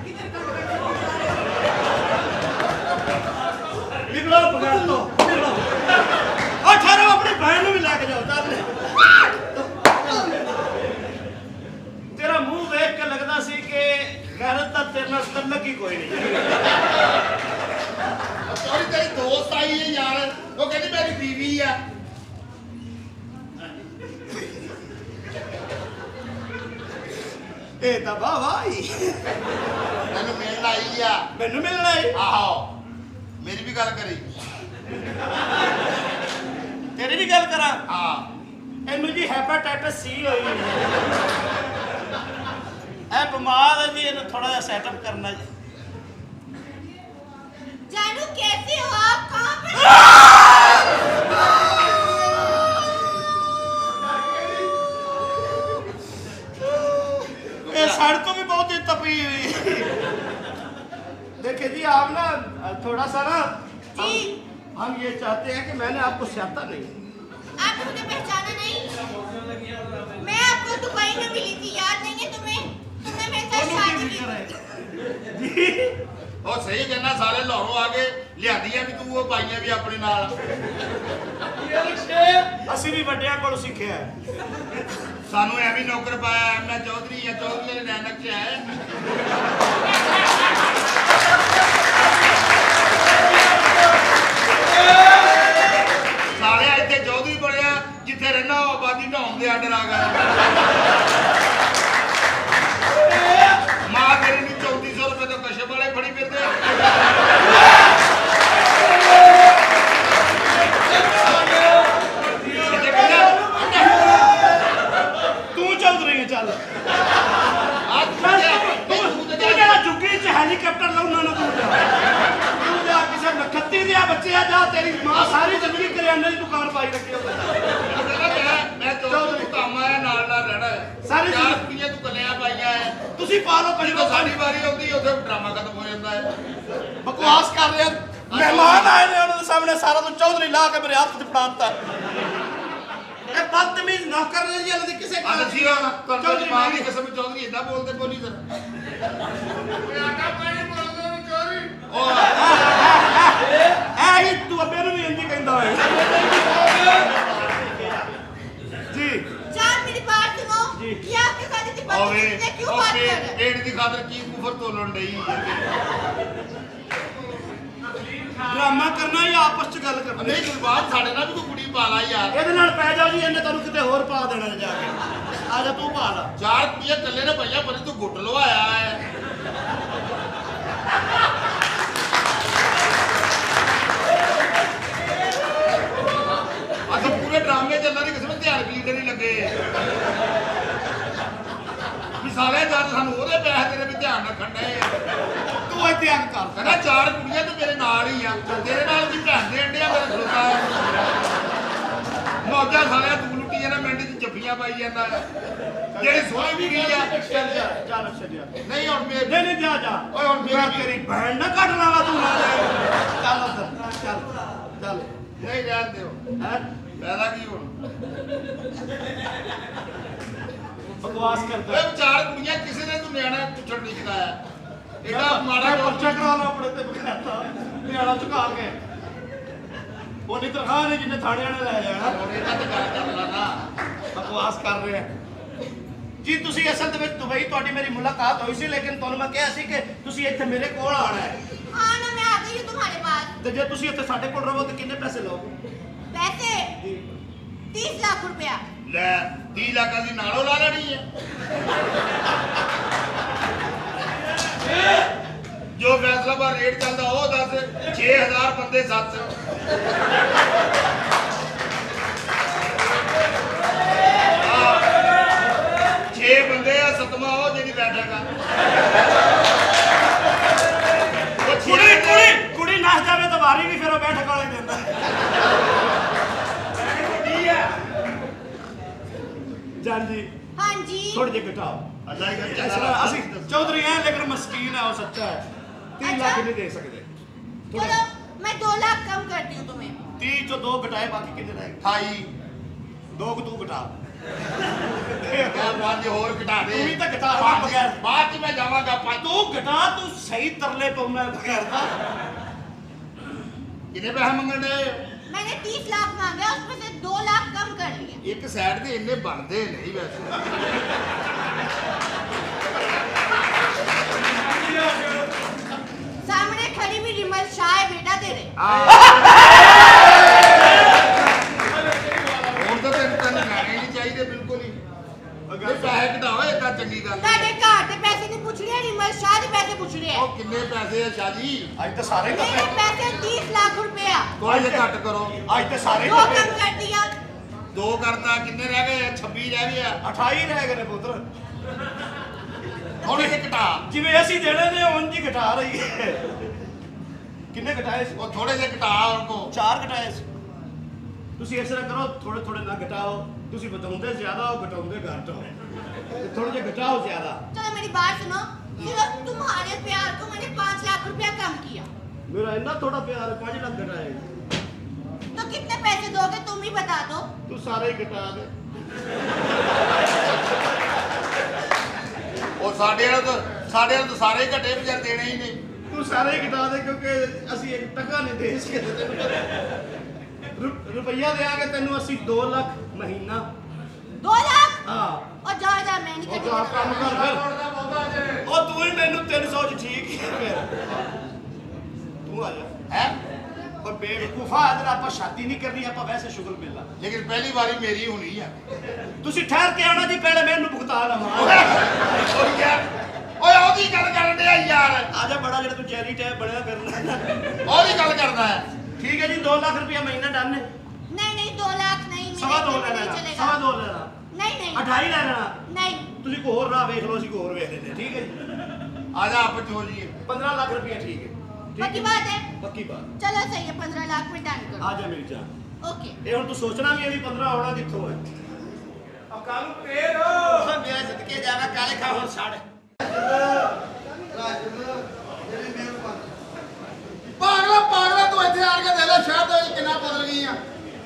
किधर कर रहे हो? निकलो पकड़ लो निकलो और ठहरो अपनी बहन ਨੂੰ ਵੀ ਲੈ ਕੇ ਜਾਓ ਚੱਲ ਤੇਰਾ ਮੂੰਹ ਵੇਖ ਕੇ ਲੱਗਦਾ ਸੀ ਕਿ ਗੈਰਤ ਤਾਂ ਤੇਰੇ ਨਾਲ ਤਲਕ ਹੀ ਕੋਈ ਨਹੀਂ ਚੌਧਰੀ ਤੇਰੀ ਦੋਸਤ ਆਈ ਹੈ ਯਾਰ, ਉਹ ਕਹਿੰਦੀ ਮੇਰੀ ਬੀਵੀ ਆ। ਇਹ ਤਾਂ ਵਾਹ ਵਾਹੀ ਮੈਨੂੰ ਮਿਲਣ ਆਈ ਆ। ਮੈਨੂੰ ਮਿਲਣਾ ਏ ਆਹੋ, ਮੇਰੀ ਵੀ ਗੱਲ ਕਰੀ। ਤੇਰੀ ਵੀ ਗੱਲ ਕਰਾਂ ਹਾਂ, ਇਹਨੂੰ ਜੀ ਹੈਪੇਟਾਈਟਸ ਸੀ ਹੋਈ ਇਹ ਬਿਮਾਰ ਹੈ ਜੀ, ਇਹਨੂੰ ਥੋੜਾ ਜਿਹਾ ਸੈਟਅਪ ਕਰਨਾ ਜੀ जानू कैसे हो आप? कहाँ पे? ये सड़क तो भी बहुत ही तपी हुई देखिए जी आप ना थोड़ा सा ना जी हम ये चाहते हैं कि मैंने आपको स्याता नहीं आपने मुझे पहचाना नहीं? मैं आपको दुबई में मिली थी, याद नहीं है तुम्हें? तुमने मेरे साथ शादी की। जी ਉਹ ਸਹੀ ਕਹਿੰਦਾ, ਸਾਰੇ ਲਾਹੌਰੋਂ ਆ ਕੇ ਲਿਆਂਦੀਆਂ ਵੀ ਤੂੰ ਉਹ ਪਾਈਆਂ ਵੀ ਆਪਣੇ ਨਾਲ। ਅਸੀਂ ਵੀ ਵੱਡਿਆਂ ਕੋਲ ਸਿੱਖਿਆ ਹੈ ਸਾਨੂੰ ਐਵੇਂ ਨੌਕਰ ਪਾਇਆ, ਮੈਂ ਚੌਧਰੀ ਆ, ਚੌਧਰੀ ਦੇ ਨੈਣਕ ਚ ਹੈ। ਸਾਰੇ ਇੱਥੇ ਚੌਧਰੀ ਬਣਿਆ, ਜਿੱਥੇ ਰਹਿਣਾ ਉਹ ਆਬਾਦੀ ਢਾਉਣ ਦੇ ਆਰਡਰ ਆ ਗਏ। ਮਾਂ ਤੇਰੀ ਨੂੰ 3400 ਰੁਪਏ ਤੋਂ ਕਸ਼ਮ ਵਾਲੇ ਫੜੀ ਫਿਰਦੇ। ਤੂੰ ਚੌਧਰੀ ਹੈ ਚੱਲ ਤੂੰ ਜਿਹੜਾ ਝੁੱਗੀ ਚ ਹੈਲੀਕਾਪਟਰ ਲਾਉਣਾ ਨਾ ਤੂੰ ਜਾ ਕਿਸੇ ਨਖੱਤੀ ਦੇ ਬੱਚੇ ਆ ਜਾ ਤੇਰੀ ਮਾਂ ਸਾਰੀ ਜ਼ਿੰਦਗੀ ਕਰਿਆਨੇ ਦੀ ਦੁਕਾਨ ਪਾਈ ਰੱਖੀ ਮੈਂ ਚੌਧਰੀ ਨੂੰ ਕੰਮ ਆਇਆ, ਨਾਲ ਨਾਲ ਰਹਿਣਾ ਸਾਰੀ ਚਾਰ ਕੁੜੀਆਂ ਤੂੰ ਕੱਲਿਆਂ ਪਾਈਆਂ ਹੈ। ਤੁਸੀਂ ਪਾ ਲਓ ਜਦੋਂ ਸਾਡੀ ਵਾਰੀ ਆਉਂਦੀ ਉੱਥੇ ਡਰਾਮਾ ਖਤਮ ਹੋ ਜਾਂਦਾ ਹੈ। ਬਕਵਾਸ ਕਰ ਰਿਹਾ ਮਹਿਮਾਨ ਆਏ ਨੇ ਉਹਨਾਂ ਦੇ ਸਾਹਮਣੇ ਸਾਰਾ ਤੂੰ ਚੌਧਰੀ ਲਾ ਕੇ ਮੇਰੇ ਹੱਥ 'ਚ ਫੜਾਤਾ ਇਹ ਬਦਤਮੀਜ਼ ਨੌਕਰ ਨੇ ਜੀ ਇਹਨਾਂ ਕਿਸੇ ਆ ਦੱਸੀ ਤੁਹਾਡੀ ਮਾਂ ਦੀ ਕਸਮ, ਚੌਧਰੀ ਏਦਾਂ ਬੋਲਦੇ ਬੋਲੀ ਸਰ। ਆਟਾ ਪਾਣੀ ਬੋਲਦੇ ਨੇ ਚੌਧਰੀ। ਐ ਹੀ ਤੂੰ ਅੱਬੇ ਨੂੰ ਵੀ ਇੰਜ ਕਹਿੰਦਾ ਹੋਏ ਜੀ जान मेरी बात सुनो। ये आपके साथ इतनी बदतमीजी से क्यों बात कर रहे हैं? ਪੇਟ ਦੀ ਖਾਤਰ ਕੀ ਕੁਫਰ ਤੋਲਣ ਡਈ। ਡਰਾਮਾ ਕਰਨਾ ਜਾਂ ਆਪਸ 'ਚ ਗੱਲ ਕਰਨੀ ਨਹੀਂ ਗੁਰਬਾਜ, ਸਾਡੇ ਨਾਲ ਵੀ ਕੋਈ ਕੁੜੀ ਪਾ ਲਾ ਯਾਰ। ਇਹਦੇ ਨਾਲ ਪੈ ਜਾਓ ਜੀ, ਇਹਨੇ ਤੁਹਾਨੂੰ ਕਿਤੇ ਹੋਰ ਪਾ ਦੇਣਾ ਜਾ ਕੇ ਆ ਜਾ ਤੂੰ ਪਾ ਲਾ ਚਾਰ ਕੁੜੀਆਂ ਇਕੱਲੇ ਨੇ ਪਈਆਂ, ਪਰ ਤੂੰ ਗੁੱਟ ਲਵਾਇਆ ਹੈ। ਅਸੀਂ ਪੂਰੇ ਡਰਾਮੇ ਚੱਲਣ ਦੀ ਕਿਸਮ ਧਿਆਨ ਲੀਡਰ ਨਹੀਂ ਲੱਗੇ ਵੀ ਸਾਰੇ ਜੱਜ ਸਾਨੂੰ ਉਹਦੇ ਪੈਸੇ ਤੇਰੇ ਵੀ ਧਿਆਨ ਰੱਖਣ ਡਏ ਆ। ਤੂੰ ਇੱਥੇ ਆ ਕਰ ਕਹਿੰਦਾ ਚਾਰ ਕੁੜੀਆਂ ਤੇ ਮੇਰੇ ਨਾਲ ਹੀ ਆ, ਤੇਰੇ ਨਾਲ ਦੀ ਭੈਣ ਦੇ ਅੰਡਿਆ ਮੇਰਾ ਖਲੋਤਾ ਹੈ। ਮੌਜਾਂ ਸਾਲਿਆ ਤੂੰ ਲੁੱਟੀ ਜਾਂਦਾ, ਮਿੰਟ 'ਚ ਜੱਫੀਆਂ ਪਾਈ ਜਾਂਦਾ ਹੈ। ਜਿਹੜੀ ਸੋਹਣੀ ਵੀ ਗਈ ਆ। ਚੱਲ ਛੱਡਿਆ ਨਹੀਂ ਹੁਣ ਮੇਰੇ ਨਹੀਂ ਨਹੀਂ ਜਾ ਜਾ ਓਏ ਹੁਣ ਮੈਂ ਮੇਰੀ ਤੇਰੀ ਭੈਣ ਨਾ ਕੱਢ ਲਾਵਾ ਤੂੰ ਨਾਲ ਚੱਲ ਉੱਧਰ ਚੱਲ ਚੱਲ ਨਹੀਂ ਰਹਿਣ ਦਿਓ, ਹੈ ਫਾਇਦਾ ਕੀ ਹੁਣ? ਬਕਵਾਸ ਕਰਦਾ ਓਏ ਚਾਰ ਕੁੜੀਆਂ ਕਿਸੇ ਨੇ ਤੂੰ ਨਿਆਣਾ ਪੁੱਛਣ ਨਹੀਂ ਕਰਾਇਆ। ਇਹਦਾ ਮਾੜਾ ਮੈਂ ਪਰਚਾ ਕਰਾ ਲਾ ਆਪਣੇ ਤੇ ਬਕਾਇਦਾ ਨਿਆਣਾ ਝੁਕਾ ਕੇ ਉਹਨੀ ਤਨਖਾਹ ਨਹੀਂ ਜਿੰਨੇ ਥਾਣੇ ਵਾਲੇ ਲੈ ਜਾਣਾ ਹੁਣ ਇਹਦਾ ਤਾਂ ਗੱਲ ਕਰ ਲਾ ਨਾ। ਬਕਵਾਸ ਕਰ ਰਹੇ ਆ ਜੀ ਤੁਸੀਂ ਅਸਲ ਦੇ ਵਿੱਚ ਦੁਬਈ ਤੁਹਾਡੀ ਮੇਰੀ ਮੁਲਾਕਾਤ ਹੋਈ ਸੀ ਲੇਕਿਨ ਤੁਹਾਨੂੰ ਮੈਂ ਕਿਹਾ ਸੀ ਕਿ ਤੁਸੀਂ ਇੱਥੇ ਮੇਰੇ ਕੋਲ ਆਣਾ ਹੈ हाँ ना मैं आ गई हूँ तुम्हारे पास। ਤੇ ਜੇ ਤੁਸੀਂ ਇੱਥੇ ਸਾਡੇ ਕੋਲ ਰਹੋ ਤਾਂ ਕਿੰਨੇ ਪੈਸੇ ਲਓਗੇ पैसे 30 लाख रुपया। ਲੈ 30 ਲੱਖ ਅਸੀਂ ਨਾਲੋਂ ਲਾ ਲੈਣੀ ਹੈ। ਜੋ ਫੈਸਲਾਬਾਦ ਰੇਟ ਚੱਲਦਾ ਉਹ ਦੱਸ। 6000 ਬੰਦੇ 7 6 ਬੰਦੇ ਆ, 7ਵਾਂ ਉਹ ਜਿਹੜੀ ਬੈਠਕ ਆ। ਉਹ ਕੁੜੀ ਨੱਸ ਜਾਵੇ ਤਾਂ ਵਾਰੀ ਵੀ ਫਿਰ ਉਹ ਬੈਠਕ ਵਾਲੇ ਦਿੰਦਾ ਜਾਨ ਜੀ हाँ जी। थोड़े जे घटाओ ਅੱਲਾ ਹੀ इस तरह असि चौधरी हैं लेकिन मस्कीन है वो सच्चा है 3 लाख नहीं दे सकते चलो मैं 2 लाख कम करती हूँ तुम्हें 30 जो 2 घटाए बाकी कितने रह गए 28 2 को तू घटा ਯਾਰ ਪੰਜ ਹੋਰ ਘਟਾ ਦੇ ਤੂੰ ਵੀ ਤਾਂ ਘਟਾ ਦੇ ਪੰਜ, ਬਗੈਰ। ਬਾਅਦ ਚ ਮੈਂ ਜਾਵਾਂਗਾ ਪੰਜ तू घटा तू सही तरले पाउना बगैर दा ਕਿੰਨੇ ਪੈਸੇ ਮੰਗਣ ਦੇ मैंने 30 लाख मांगा उसमें से 2 लाख कम कर लिए ਇੱਕ ਸਾਈਡ ਤੇ ਇੰਨੇ ਬਣਦੇ ਨਹੀਂ ਵੈਸੇ सामने खड़ी हुई रिमल शाह है बेटा तेरे ਹੁਣ ਤਾਂ ਤੈਨੂੰ ਲੈਣੇ ਨਹੀਂ ਚਾਹੀਦੇ ਬਿਲਕੁਲ ਹੀ ਇਹ ਪੈਸੇ ਘਟਾਓ ਇਹ ਤਾਂ ਚੰਗੀ ਗੱਲ ਤੁਹਾਡੇ ਹੈ ਘਰ ਦੇ ਪੈਸੇ ਨਹੀਂ ਪੁੱਛ ਰਹੇ ਰਿਮਲ शाह ਦੇ ਪੈਸੇ ਪੁੱਛ ਰਹੇ ਉਹ ਕਿੰਨੇ ਪੈਸੇ ਆ ਸ਼ਾਹ ਜੀ आज तो सारे मेरे कपे पैसे 30 लाख रुपया ਕੋਈ ਜਿਹਾ ਘੱਟ ਕਰੋ आज तो सारे दो कपे कम कर दिया ਦੋ ਕਰਤਾ ਕਿੰਨੇ ਰਹਿ ਗਏ 26 ਰਹਿ ਗਏ ਆ 28 रह गए ने पुत्र ਹੁਣ ਇਹ ਘਟਾ जिवें ਅਸੀਂ देने ने उंज ही घटा रही है किन्ने घटाए सी? ਉਹ ਥੋੜੇ ਜਿਹੇ ਘਟਾ ਉਹਨਾਂ ਕੋ 4 ਘਟਾਏ ਸੀ ਤੁਸੀਂ ਇਸ ਤਰ੍ਹਾਂ ਕਰੋ ਥੋੜੇ ਥੋੜੇ ਨਾ ਘਟਾਓ ਤੁਸੀਂ ਵਧਾਉਂਦੇ ਜ਼ਿਆਦਾ ਹੋ ਘਟਾਉਂਦੇ ਘੱਟ ਹੋ ਥੋੜੇ ਜਿਹਾ ਘਟਾਓ ਜ਼ਿਆਦਾ चलो मेरी बात सुनो सिर्फ तुम्हारे प्यार को मैंने 5 लाख रुपया कम किया मेरा इतना थोड़ा प्यार 5 लाख घटाए तो कितने पैसे दोगे तुम ही बता दो तू सारे ही घटा दे ਉਹ ਸਾਡੇ ਵਾਲੇ ਤਾਂ ਸਾਰੇ ਘਟੇ ਵਿਚਾਰ ਦੇਣੇ ਹੀ ਨੇ ਤੂੰ ਸਾਰੇ ਹੀ ਘਟਾ ਦੇ ਕਿਉਂਕਿ ਅਸੀਂ ਇੱਕ ਟਕਾ ਨਹੀਂ ਦੇ ਸਕਦੇ ਤੈਨੂੰ ਰੁਪਈਆ ਦੇਾਂਗੇ ਤੈਨੂੰ ਅਸੀਂ 2 ਲੱਖ ਮਹੀਨਾ 2 लाख ਹਾਂ और जाओ जा मैं नहीं ਉਹ ਜਾ ਕੰਮ करती ਕਰ ਫਿਰ ਉਹ ਤੂੰ ਹੀ ਮੈਨੂੰ 300 ਚ ਠੀਕ ਹੀ ਹੈ ਫਿਰ ਤੂੰ ਆ ਜਾ ਹੈ और बेवकूफा अगर आप शादी नहीं करनी आप वैसे शुगल मिलना ਲੇਕਿਨ ਪਹਿਲੀ ਵਾਰੀ ਮੇਰੀ ਹੋਣੀ ਆ ਤੁਸੀਂ ਠਹਿਰ ਕੇ ਆਉਣਾ ਜੀ ਪਹਿਲੇ ਮੈਨੂੰ ਭੁਗਤਾ ਲਵਾਂ ਓਏ ਯਾਰ ਓਏ ਉਹਦੀ ਗੱਲ ਕਰਨ ਡਿਆ ਯਾਰ ਆਜਾ ਬੜਾ ਜਿਹੜਾ ਤੂੰ ਚੈਰੀ ਟੈਪ ਬਣਿਆ ਫਿਰਨਾ ਉਹਦੀ ਗੱਲ ਕਰਦਾ ਹੈ ਠੀਕ ਹੈ ਜੀ 2 ਲੱਖ ਰੁਪਇਆ ਮਹੀਨਾ ਡਨ ਹੈ नहीं नहीं 2 लाख नहीं सवा 2 मेरे ਲੈ नहीं ਲੈਣਾ चलेगा सवा 2 ਲੈਣਾ नहीं नहीं 28 ਲੈ ਲੈਣਾ नहीं ਤੁਸੀਂ ਕੋਈ ਹੋਰ ਰਾਹ ਵੇਖ ਲਓ ਅਸੀਂ ਕੋਈ ਹੋਰ ਵੇਖ ਲੈਂਦੇ ਹਾਂ, ਠੀਕ ਹੈ ਜੀ ਆ ਜਾ ਆਪ ਚ ਹੋ ਜੀਏ 15 ਲੱਖ ਰੁਪਇਆ ਠੀਕ ਹੈ ਠੀਕ पक्की है? बात है पक्की बात चलो सही है 15 लाख में डन करो आ जा मेरी जान ओके ਇਹ ਹੁਣ ਤੂੰ ਸੋਚਣਾ ਵੀ ਇਹ ਵੀ 15 ਆਉਣਾ ਕਿੱਥੋਂ ਹੈ अब कालू पेड़ हो ਮੇਰਾ ਸਦਕੇ ਜਾਣਾ ਕਾਲੇ ਖਾ ਹੁਣ ਛੱਡ ਪਾਗਲਾ ਤੂੰ ਇੱਥੇ ਆਣ ਕੇ ਦੇਖ ਲੈ ਸ਼ਹਿਰ ਦੇ ਵਿੱਚ ਕਿੰਨਾ ਬਦਲ ਗਈ ਆ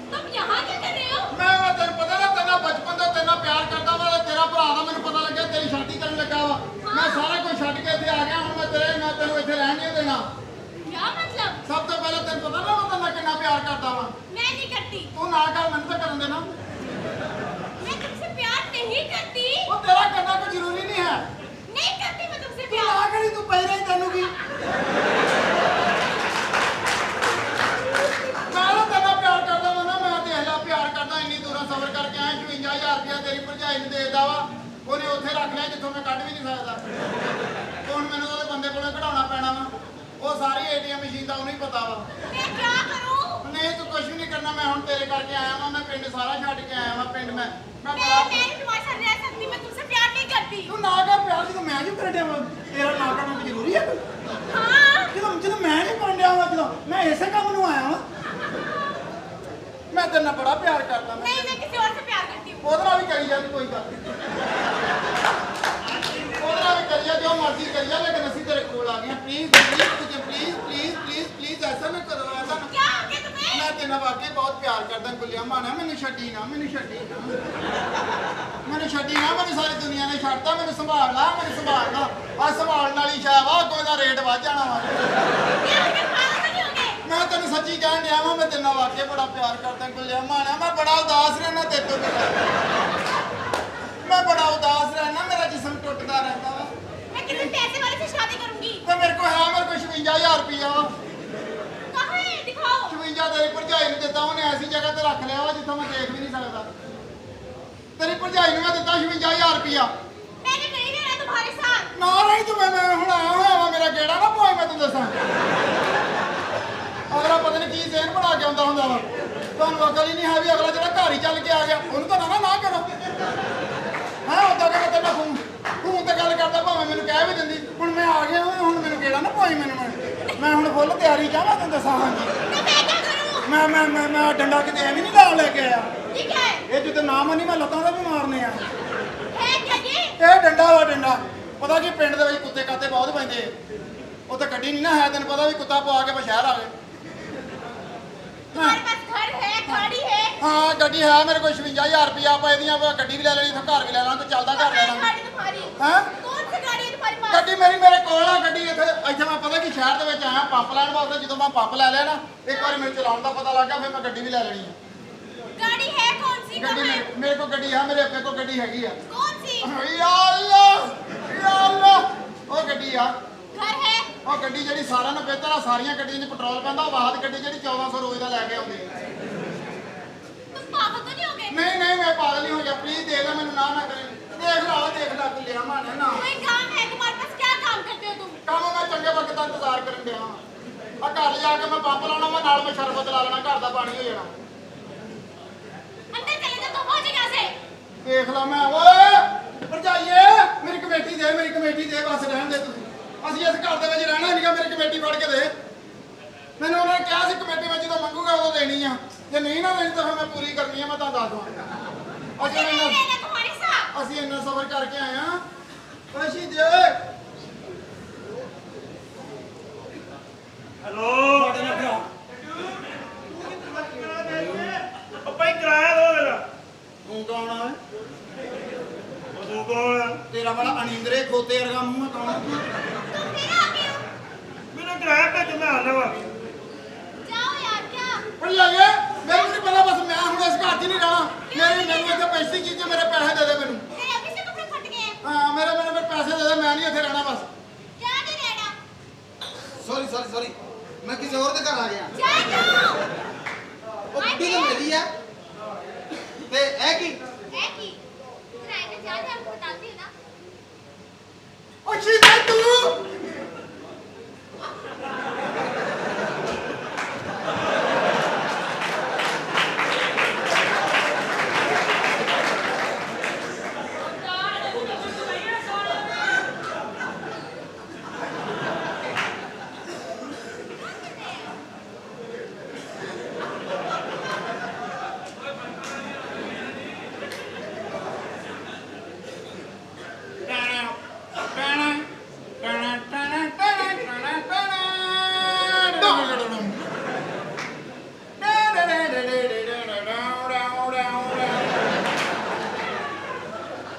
तुम यहाँ क्या कर रहे हो ਮੈਂ ਤੈਨੂੰ ਪਤਾ ਨਾ ਤੇਰਾ ਬਚਪਨ ਤੋਂ ਤੇਰਾ ਪਿਆਰ ਕਰਦਾ ਵਾ ਤੇਰਾ ਭਰਾ ਦਾ ਮੈਨੂੰ ਪਤਾ ਲੱਗਿਆ ਤੇਰੀ ਸ਼ਾਦੀ ਕਰਨ ਲੱਗਾ ਵਾ ਮੈਂ ਸਾਰਾ ਕੁਝ ਛੱਡ ਕੇ ਇੱਥੇ ਆ ਗਿਆ ਹੁਣ ਮੈਂ ਤੈਨੂੰ ਇੱਥੇ ਰਹਿਣ ਨਹੀਂ ਦੇਣਾ क्या मतलब ਸਭ ਤੋਂ ਪਹਿਲਾਂ ਤੈਨੂੰ ਪਤਾ ਨਾ ਮੈਂ ਤੇਰੇ ਨਾਲ ਕਿੰਨਾ ਪਿਆਰ ਕਰਦਾ ਵਾ मैं नहीं करती ਤੂੰ ਨਾ ਕਰ ਮੈਨੂੰ ਤਾਂ ਕਰਨ ਦੇਣਾ मैं तुमसे प्यार नहीं करती ਉਹ ਤੇਰਾ ਕਰਨਾ ਕੋਈ ਜ਼ਰੂਰੀ ਨਹੀਂ ਹੈ नहीं करती मैं तुमसे ਤੂੰ प्यार ਨਾ ਕਰੀ ਤੂੰ ਪਹਿਲਾਂ ਹੀ ਤੈਨੂੰ ਕੀ ਮੈਂ ਨਾ ਤੇਰਾ ਪਿਆਰ ਕਰਦਾ ਵਾ ਨਾ ਮੈਂ ਦੇਖ ਲਾ ਪਿਆਰ ਕਰਦਾ ਇੰਨੀ ਦੂਰੋਂ ਸਫ਼ਰ ਕਰਕੇ ਆਇਆ 55000 ਰੁਪਇਆ ਤੇਰੀ ਭਰਜਾਈ ਨੂੰ ਦੇਦਾ ਵਾ ਉਹਨੇ ਉੱਥੇ ਰੱਖ ਲਿਆ ਜਿੱਥੋਂ ਮੈਂ ਕੱਢ ਵੀ ਨਹੀਂ ਸਕਦਾ ਹੁਣ ਮੈਨੂੰ ਉਹਦੇ ਬੰਦੇ ਕੋਲੋਂ ਕਢਾਉਣਾ ਪੈਣਾ ਵਾ ਉਹ ਸਾਰੀ ਏਟੀਐਮ ਮਸ਼ੀਨ ਦਾ ਉਹਨੂੰ ਹੀ ਪਤਾ ਵਾ मैं क्या करूं ਨਹੀਂ ਤੂੰ ਕੁਝ ਵੀ ਨਹੀਂ ਕਰਨਾ ਮੈਂ ਹੁਣ ਤੇਰੇ ਕਰਕੇ ਆਇਆ ਵਾਂ ਮੈਂ ਪਿੰਡ ਸਾਰਾ ਛੱਡ ਕੇ ਆਇਆ ਵਾਂ ਪਿੰਡ ਮੈਂ मैं ਬੜਾ नहीं तुम्हारे साथ रह सकती मैं तुमसे प्यार नहीं करती ਤੂੰ ਨਾ ਕਰ ਪਿਆਰ ਜਦੋਂ ਮੈਂ ਜੋ ਕਰਨ ਡਿਆ ਵਾਂ ਤੇਰਾ ਨਾ ਕਰਨਾ ਵੀ ਜ਼ਰੂਰੀ ਹੈ हाँ ਜਦੋਂ ਮੈਂ ਨਹੀਂ ਕਰਨ ਡਿਆ ਵਾਂ ਜਦੋਂ ਮੈਂ ਇਸੇ ਕੰਮ ਨੂੰ ਆਇਆ ਵਾਂ ਮੈਂ ਤੇਰੇ ਨਾਲ ਬੜਾ ਪਿਆਰ ਕਰਦਾ नहीं मैं किसी और से प्यार करती हूँ ਉਹਦੇ ਨਾਲ ਵੀ ਕਰੀ ਜਾਂਦੀ ਕੋਈ ਗੱਲ ਨਹੀਂ ਉਹਦੇ ਨਾਲ ਵੀ ਕਰੀ ਜਾ ਜੋ ਮਰਜ਼ੀ ਕਰੀ ਜਾ ਲੇਕਿਨ ਅਸੀਂ ਤੇਰੇ ਕੋਲ ਆ ਗਏ ਪਲੀਜ਼ ਪਲੀਜ਼ ਐਸਾ ਨਾ ਕਰੋ ਐਸਾ ਨਾ क्या हो गया तुम्हें ਮੈਂ ਤੇਰੇ ਨਾਲ ਵਾਕਈ ਬਹੁਤ ਪਿਆਰ ਕਰਦਾ ਗੁੱਲਿਆ ਮਾਨਾ ਮੈਨੂੰ ਛੱਡੀ ਨਾ ਮੈਨੂੰ ਸਾਰੀ ਦੁਨੀਆ ਨੇ ਛੱਡਤਾ ਮੈਨੂੰ ਸੰਭਾਲ ਲਾ ਆ ਸੰਭਾਲਣ ਵਾਲੀ ਸ਼ੈ ਵਾ ਕੋਈ ਦਾ ਰੇਟ ਵੱਧ ਜਾਣਾ ਵਾ क्या हो गया पागल तो नहीं हो गए ਮੈਂ ਤੈਨੂੰ ਸੱਚੀ ਕਹਿਣ ਡਿਆ ਵਾਂ ਮੈਂ ਤੇਰੇ ਨਾਲ ਵਾਕਈ ਬੜਾ ਪਿਆਰ ਕਰਦਾ ਗੁੱਲਿਆ ਮਾਨਾ ਮੈਂ ਬੜਾ ਉਦਾਸ ਰਹਿਣਾ ਤੇਰੇ ਤੋਂ ਬਿਨਾਂ ਮੈਂ ਬੜਾ ਉਦਾਸ ਰਹਿਣਾ ਮੇਰਾ ਜਿਸਮ ਟੁੱਟਦਾ ਰਹਿੰਦਾ ਵਾ मैं किसी पैसे वाले से शादी करूंगी ਤੇ ਮੇਰੇ ਕੋਲ 55000 ਰੁਪਇਆ ਵਾ कहाँ है दिखाओ 55 ਤੇਰੀ ਭਰਜਾਈ ਨੂੰ ਦਿੱਤਾ ਉਹਨੇ ਐਸੀ ਜਗ੍ਹਾ ਤੇ ਰੱਖ ਲਿਆ ਵਾ ਜਿੱਥੋਂ ਮੈਂ ਦੇਖ ਵੀ ਨਹੀਂ ਸਕਦਾ ਤੇਰੀ ਭਰਜਾਈ ਨੂੰ ਮੈਂ ਦਿੱਤਾ 55000 ਰੁਪਇਆ मैंने नहीं रहना तुम्हारे साथ ਨਾ ਰਹੀ ਤੂੰ ਮੈਂ ਹੁਣ ਆਇਆ ਹੋਇਆ ਵਾ ਮੇਰਾ ਗੇੜਾ ਨਾ ਪੋਏ ਮੈਂ ਤੈਨੂੰ ਦੱਸਾਂ ਅਗਲਾ ਪਤਾ ਨਹੀਂ ਕੀ ਜ਼ਹਿਨ ਬਣਾ ਕੇ ਆਉਂਦਾ ਹੁੰਦਾ ਵਾ ਤੁਹਾਨੂੰ ਅਕਲ ਹੀ ਨਹੀਂ ਹੈ ਵੀ ਅਗਲਾ ਜਿਹੜਾ ਘਰ ਹੀ ਚੱਲ ਕੇ ਆ ਗਿਆ ਉਹਨੂੰ ਤਾਂ ਨਾ ਕਰੋ ਹਾਂ ਉਦੋਂ ਕਹਿੰਦਾ ਤੇਰਾ ਫੋਨ ਤੇ ਗੱਲ ਕਰਦਾ ਭਾਵੇਂ ਮੈਨੂੰ ਕਹਿ ਵੀ ਦਿੰਦੀ ਹੁਣ ਮੈਂ ਆ ਗਿਆ ਵਾਂ, ਹੁਣ ਮੈਨੂੰ ਗੇੜਾ ਨਾ ਪੋਈ ਮੈਨੂੰ ਮੈਂ ਹੁਣ ਫੁੱਲ ਤਿਆਰੀ ਚਾਹਾਂ ਮੈਂ ਤੈਨੂੰ ਦੱਸਾਂ ਹਾਂਜੀ तो मैं क्या करूं ਮੈਂ ਡੰਡਾ ਕਿਤੇ ਐਵੇਂ ਨਹੀਂ ਨਾਲ ਲੈ ਕੇ ਆਇਆ ठीक है ਇਹ ਜਿੱਤੇ ਨਾ ਮੰਨੀ ਮੈਂ ਲੱਤਾਂ ਦਾ ਵੀ ਮਾਰਨੇ ਆ है क्या ये ਪਿੰਡ ਆ ਪਤਾ ਕੀ ਪਿੰਡ ਦੇ ਵਿੱਚ ਕੁੱਤੇ ਕਾਤੇ ਬਹੁਤ ਪੈਂਦੇ ਆ ਉੱਥੇ ਗੱਡੀ ਨਹੀਂ ਨਾ ਹੈ ਤੈਨੂੰ ਪਤਾ ਵੀ ਕੁੱਤਾ ਪਵਾ ਕੇ ਸ਼ਹਿਰ ਆ ਗਏ तुम्हारे पास घर है गाड़ी है ਹਾਂ ਗੱਡੀ ਹੈ ਮੇਰੇ ਕੋਲ 56000 ਰੁਪਇਆ ਆਪਾਂ ਇਹਦੀਆਂ ਗੱਡੀ ਵੀ ਲੈ ਲੈਣੀ ਇੱਥੇ ਘਰ ਵੀ ਲੈ ਲੈਣਾ ਤੇ ਚੱਲਦਾ ਘਰ ਲੈ कहाँ है ਲੈਣਾ गाड़ी तुम्हारी ਹੈਂ कौन सी गाड़ी है तुम्हारे पास ਗੱਡੀ ਮੇਰੀ ਮੇਰੇ ਕੋਲ ਆ ਗੱਡੀ ਇੱਥੇ ਮੈਂ ਪਤਾ ਕੀ ਸ਼ਹਿਰ ਦੇ ਵਿੱਚ ਆਇਆ ਪੰਪ ਲੈਣ ਵਾਸਤੇ ਜਦੋਂ ਮੈਂ ਪੰਪ ਲੈ ਲਿਆ ਨਾ ਇੱਕ ਵਾਰੀ ਮੈਨੂੰ ਚਲਾਉਣ ਦਾ ਪਤਾ ਲੱਗ ਗਿਆ ਫਿਰ ਮੈਂ ਗੱਡੀ ਵੀ ਲੈ ਲੈਣੀ ਆ गाड़ी है कौन सी ਗੱਡੀ कहाँ है ਮੇਰੇ ਕੋਲ ਗੱਡੀ ਹੈ ਮੇਰੇ ਅੱਗੇ ਕੋਲ ਗੱਡੀ ਹੈਗੀ ਆ कौन सी ਯਾ ਅੱਲਾ ਉਹ ਗੱਡੀ ਆ घर है ਉਹ ਗੱਡੀ ਜਿਹੜੀ ਸਾਰਿਆਂ ਨੂੰ ਬਿਹਤਰ ਆ ਸਾਰੀਆਂ ਗੱਡੀਆਂ 'ਚ ਪੈਟਰੋਲ ਪੈਂਦਾ ਉਹ ਬਾਅਦ ਗੱਡੀ ਜਿਹੜੀ 1400 ਰੋਜ਼ ਦਾ ਲੈ ਕੇ ਆਉਂਦੀ ਆ तुम पागल तो नहीं हो गए ਨਹੀਂ ਨਹੀਂ ਮੈਂ ਪਾਗਲ ਨਹੀਂ ਹੋ ਗਿਆ ਪਲੀਜ਼ ਦੇ ਲੈ ਮੈਨੂੰ ਨਾ ਨਾ ਕਰੇ ਦੇਖ ਲਾ ਤੂੰ ਲਿਆ ਮਾਨੇ ਨਾ कोई काम है तुम्हारे पास क्या काम करते हो तुम ਕੰਮ ਮੈਂ ਚੰਗੇ ਵਕਤ ਦਾ ਇੰਤਜ਼ਾਰ ਕਰਨ ਡਿਆ ਆ ਘਰ ਜਾ ਕੇ ਮੈਂ ਪੰਪ ਲਾਉਣਾ ਮੈਂ ਨਾਲ ਮੈਂ ਸ਼ਰਬਤ ਲਾ ਲੈਣਾ ਘਰ ਦਾ ਪਾਣੀ ਹੋ ਜਾਣਾ अंदर चले जाओ तो हो जाएगा से ਦੇਖ ਲਾ ਮੈਂ ਓਏ ਭਰਜਾਈਏ ਮੇਰੀ ਕਮੇਟੀ ਦੇ ਬਸ ਰਹਿਣ ਦੇ ਤੁਸੀਂ ਅਸੀਂ ਇਸ ਘਰ ਦੇ ਵਿੱਚ ਰਹਿਣਾ ਨਹੀਂਗਾ ਮੇਰੀ ਕਮੇਟੀ ਫੜ ਕੇ ਦੇ ਮੈਨੂੰ ਉਹਨਾਂ ਨੇ ਕਿਹਾ ਸੀ ਕਮੇਟੀ ਵਿੱਚ ਜਦੋਂ ਮੰਗੂਗਾ ਉਦੋਂ ਦੇਣੀ ਆ ਜੇ ਨਹੀਂ ਨਾ ਦੇਣੀ ਤਾਂ ਫਿਰ ਮੈਂ ਪੂਰੀ ਕਰਨੀ ਆ ਮੈਂ ਤੁਹਾਨੂੰ ਦੱਸ ਦਵਾਂ मुझे नहीं रहना तुम्हारे साथ ਅਸੀਂ ਇੰਨਾ ਸਬਰ ਕਰਕੇ ਆਏ ਆ ਪਛੀ ਦੇ ਹੈਲੋ ਉਹ ਭਾਈ ਕਿਰਾਇਆ ਦੋ ਮੇਰਾ ਤੂੰ ਕੌਣ ਆ ਉਹ ਤੂੰ ਕੌਣ ਆ? ਤੇਰਾ ਵਾਲਾ ਅਨਿੰਦਰੇ ਖੋਤੇ ਵਰਗਾ ਮੂੰਹ ਕੌਣ ਆ? तुम फिर आ गए हो ਮੈਨੂੰ ਕਿਰਾਇਆ ਭੇਜ ਮੈਂ ਆਣਾ ਵਾ जाओ यार क्या ਭਰਜਾਈਏ ਮੈਨੂੰ ਨਹੀਂ ਪਤਾ ਬਸ ਮੈਂ ਹੁਣ ਇਸ ਘਰ 'ਚ ਨਹੀਂ ਰਹਿਣਾ ਮੈਨੂੰ ਇੱਥੇ ਪੈਸੇ ਕੀ ਜੇ ਮੇਰੇ ਪੈਸੇ ਦੇ ਦੇ ਮੈਨੂੰ तेरे अभी से कपड़े फट गए हैं ਹਾਂ ਮੇਰੇ ਪੈਸੇ ਦੇ ਦੇ ਮੈਂ ਨਹੀਂ ਇੱਥੇ ਰਹਿਣਾ ਬਸ क्या नहीं रहना ਸੌਰੀ ਮੈਂ ਕਿਸੇ ਹੋਰ ਦੇ ਘਰ ਆ ਗਿਆ जा जाओ ਉਹ ਬੁੱਢੀ ਤਾਂ ਮੇਰੀ ਆ ਤੇ ਇਹ ਕੀ है कि किराए में जा आपको बताती हूँ ना ਓ ਸ਼ੀਦਾ ਤੂੰ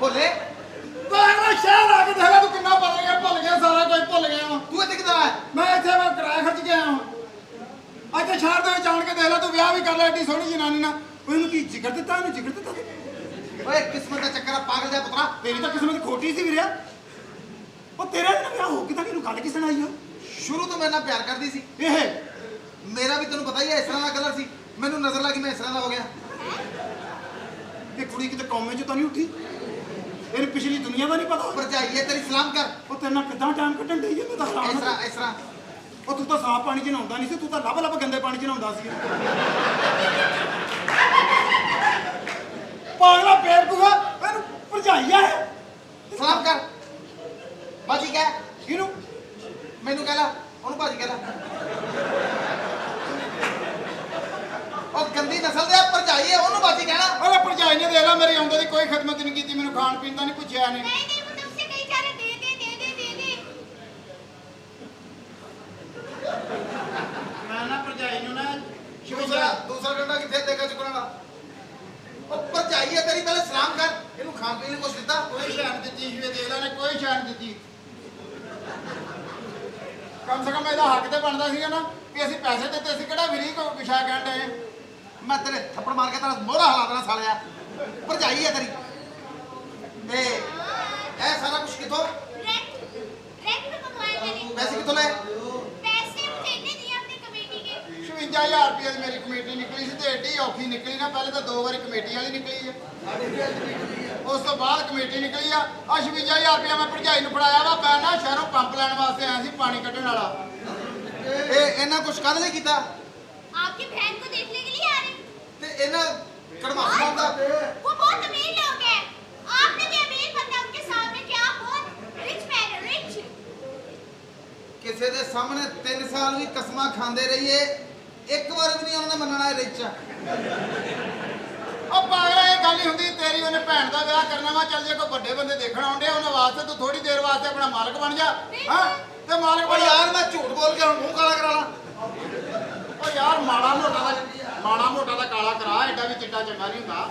ਭੋਲੇ ਬਾਗਲਾ ਸ਼ਹਿਰ ਆ ਕੇ ਦੇਖ ਲੈ ਤੂੰ ਕਿੰਨਾ ਭੁੱਲ ਗਿਆ ਸਾਰਾ ਕੁਝ ਭੁੱਲ ਗਿਆ ਵਾਂ। ਤੂੰ ਇੱਥੇ ਕਿੱਦਾਂ ਆਇਆ ਮੈਂ ਇੱਥੇ ਮੈਂ ਕਿਰਾਇਆ ਖਰਚ ਕੇ ਆਇਆ ਹਾਂ ਅੱਜ ਸ਼ਹਿਰ ਦੇ ਵਿੱਚ ਆਣ ਕੇ ਦੇਖ ਲੈ ਤੂੰ ਵਿਆਹ ਵੀ ਕਰ ਲੈ ਏਡੀ ਸੋਹਣੀ ਜਨਾਨੀ ਨਾਲ ਉਹਨੂੰ ਕੀ ਜਿਗਰ ਦਿੱਤਾ ਇਹਨੂੰ ਜਿਗਰ ਦਿੱਤਾ ਓਏ ਕਿਸਮਤ ਦਾ ਚੱਕਰ ਆ ਪਾਗਲ ਜਿਹਾ ਪੁੱਤਰਾ ਤੇਰੀ ਤਾਂ ਕਿਸਮਤ ਖੋਟੀ ਸੀ ਵੀਰਿਆ ਉਹ ਤੇਰਾ ਨਾਲ ਵਿਆਹ ਹੋ ਕਿਦਾਂ ਕਿਹਨੂੰ ਗੱਲ ਕਿਸ ਨਾਲ ਆਈ ਆ ਸ਼ੁਰੂ ਤੋਂ ਮੇਰੇ ਨਾਲ ਪਿਆਰ ਕਰਦੀ ਸੀ ਇਹ ਮੇਰਾ ਵੀ ਤੈਨੂੰ ਪਤਾ ਹੀ ਹੈ ਇਸ ਤਰ੍ਹਾਂ ਦਾ ਕਲਰ ਸੀ ਮੈਨੂੰ ਨਜ਼ਰ ਲੱਗੀ ਮੈਂ ਇਸ ਤਰ੍ਹਾਂ ਦਾ ਹੋ ਗਿਆ ਇਹ ਕੁੜੀ ਕਿਤੇ ਕੌਮੇ 'ਚ ਤਾਂ ਨਹੀਂ ਉੱਠੀ ਇਹਨੂੰ ਪਿਛਲੀ ਦੁਨੀਆ ਦਾ ਨਹੀਂ ਪਤਾ ਭਰਜਾਈਏ ਤੇਰੀ ਸਲਾਮ ਕਰ ਉਹ ਤੇਰੇ ਨਾਲ ਕਿੱਦਾਂ ਟਾਈਮ ਕੱਢਣ ਡਈ ਹੈ ਮੈਂ ਤਾਂ ਹੈਰਾਨ ਇਸ ਤਰ੍ਹਾਂ ਉਹ ਤੂੰ ਤਾਂ ਸਾਫ਼ ਪਾਣੀ 'ਚ ਨਹਾਉਂਦਾ ਨਹੀਂ ਸੀ ਤੂੰ ਤਾਂ ਲੱਭ ਗੰਦੇ ਪਾਣੀ 'ਚ ਨਹਾਉਂਦਾ ਸੀ ਪਾਗਲਾ ਬੇਵਕੂਫਾ ਇਹਨੂੰ ਭਰਜਾਈਆ ਹੈ ਸਲਾਮ ਕਰ ਬਾਜੀ ਕਹਿ ਇਹਨੂੰ ਮੈਨੂੰ ਕਹਿ ਲਾ ਉਹਨੂੰ ਬਾਜੀ ਕਹਿ ਲਾ ਉਹ ਗੰਦੀ ਨਸਲ ਦੇ ਭਰਜਾਈ ਹੈ ਉਹਨੂੰ ਬਾਜੀ ਕਹਿਣਾ ਓਏ ਭਰਜਾਈ ਨੇ ਦੇਖ ਲਾ ਮੇਰੀ ਆਉਂਦੇ ਦੀ ਕੋਈ ਖਿਦਮਤ ਨਹੀਂ ਕੀਤੀ ਮੈਨੂੰ ਖਾਣ ਪੀਣ ਦਾ ਨਹੀਂ ਪੁੱਛਿਆ ਨੇ नहीं नहीं वो तुमसे कहीं जा रहे दे ਮੈਂ ਨਾ ਭਰਜਾਈ ਨੂੰ ਨਾ ਦੂਸਰਾ ਡੰਡਾ ਕਿੱਥੇ ਦੇਗਾ ਚੁੱਕਣਾ ਉਹ ਭਰਜਾਈ ਹੈ ਤੇਰੀ ਪਹਿਲੇ ਸਲਾਮ ਕਰ ਇਹਨੂੰ ਖਾਣ ਪੀਣ ਨੂੰ ਕੁਛ ਦਿੱਤਾ ਕੋਈ ਸ਼ਾਨ ਦਿੱਤੀ ਸੀ ਦੇਖ ਲੈ ਨੇ ਕੋਈ ਸ਼ਾਨ ਦਿੱਤੀ ਕਮ ਸੇ ਕਮ ਇਹਦਾ ਹੱਕ ਤੇ ਬਣਦਾ ਸੀਗਾ ਨਾ ਕਿ ਅਸੀਂ ਪੈਸੇ ਦਿੱਤੇ ਸੀ ਕਿਹੜਾ ਫਰੀ ਕੋ ਵਿਸ਼ਾ ਕਹਿਣ ਡਏ ਮੈਂ ਤੇਰੇ ਥੱਪੜ ਮਾਰ ਕੇ ਤੇਰਾ ਮੋਹਰਾ ਹਿਲਾ ਦੇਣਾ ਸਾਲਿਆ ਭਰਜਾਈ ਹੈ ਤੇਰੀ ਤੇ ਇਹ ਸਾਰਾ ਕੁਝ ਕਿੱਥੋਂ रेंट पे मंगवाया मैंने ਪੈਸੇ ਕਿੱਥੋਂ ਲਏ पैसे मुझे इतने दिए अपनी कमेटी के 56000 ਰੁਪਏ ਦੀ ਮੇਰੀ ਕਮੇਟੀ ਨਿਕਲੀ ਸੀ ਤੇ ਏਡੀ ਔਖੀ ਨਿਕਲੀ ਨਾ ਪਹਿਲੇ ਤਾਂ 2 ਵਾਰੀ ਕਮੇਟੀ ਵਾਲੀ ਨਿਕਲੀ ਹੈ ਉਸ ਤੋਂ ਬਾਅਦ ਕਮੇਟੀ ਨਿਕਲੀ ਆ 56000 ਰੁਪਏ ਮੈਂ ਭਰਜਾਈ ਨੂੰ ਫੜਾਇਆ ਵਾ ਮੈਂ ਨਾ ਸ਼ਹਿਰੋਂ ਪੰਪ ਲੈਣ ਵਾਸਤੇ ਆਇਆ ਸੀ ਪਾਣੀ ਕੱਢਣ ਵਾਲਾ ਇਹ ਇਹਨਾਂ ਕੁਝ ਕਰ ਲਈ ਕੀਤਾ आपकी बहन को देखने के लिए आ रहे ਤੇ ਇਹਨਾਂ ਕੜਮਾਸਾ ਦਾ वो बहुत अमीर लोग हैं आपने भी अमीर बनना उनके सामने क्या बहुत रिच मैन है रिच ਕਿਸੇ ਦੇ ਸਾਹਮਣੇ 3 ਸਾਲ ਵੀ ਕਸਮਾਂ ਖਾਂਦੇ ਰਹੀਏ ਇੱਕ ਵਾਰ ਵੀ ਨਹੀਂ ਉਹਨਾਂ ਨੇ ਮੰਨਣਾ ਇਹ ਰਿਚ ਆ ਉਹ ਪਾਗਲਾ ਇਹ ਗੱਲ ਗੱਲ ਨਹੀਂ ਹੁੰਦੀ ਤੇਰੀ ਉਹਨੇ ਭੈਣ ਦਾ ਵਿਆਹ ਕਰਨਾ ਵਾ ਚੱਲ ਜੇ ਕੋਈ ਵੱਡੇ ਬੰਦੇ ਦੇਖਣ ਆਉਂਦੇ ਉਹਨਾਂ ਵਾਸਤੇ ਤੂੰ ਥੋੜੀ ਦੇਰ ਵਾਸਤੇ ਆਪਣਾ ਮਾਲਕ ਬਣ ਜਾ ਹਾਂ ਤੇ ਮਾਲਕ ਓ ਬਣ ਜਾ ਯਾਰ ਮੈਂ ਝੂਠ ਬੋਲ ਕੇ ਹੁਣ ਮੂੰਹ ਕਾਲਾ ਕਰਾ ਲਾਂ ਓ ਯਾਰ ਮਾੜਾ ਮੋਟਾ ਦਾ ਕਾਲਾ ਕਰਾ ਐਡਾ ਵੀ ਚਿੱਟਾ ਚੰਗਾ ਨਹੀਂ ਹੁੰਦਾ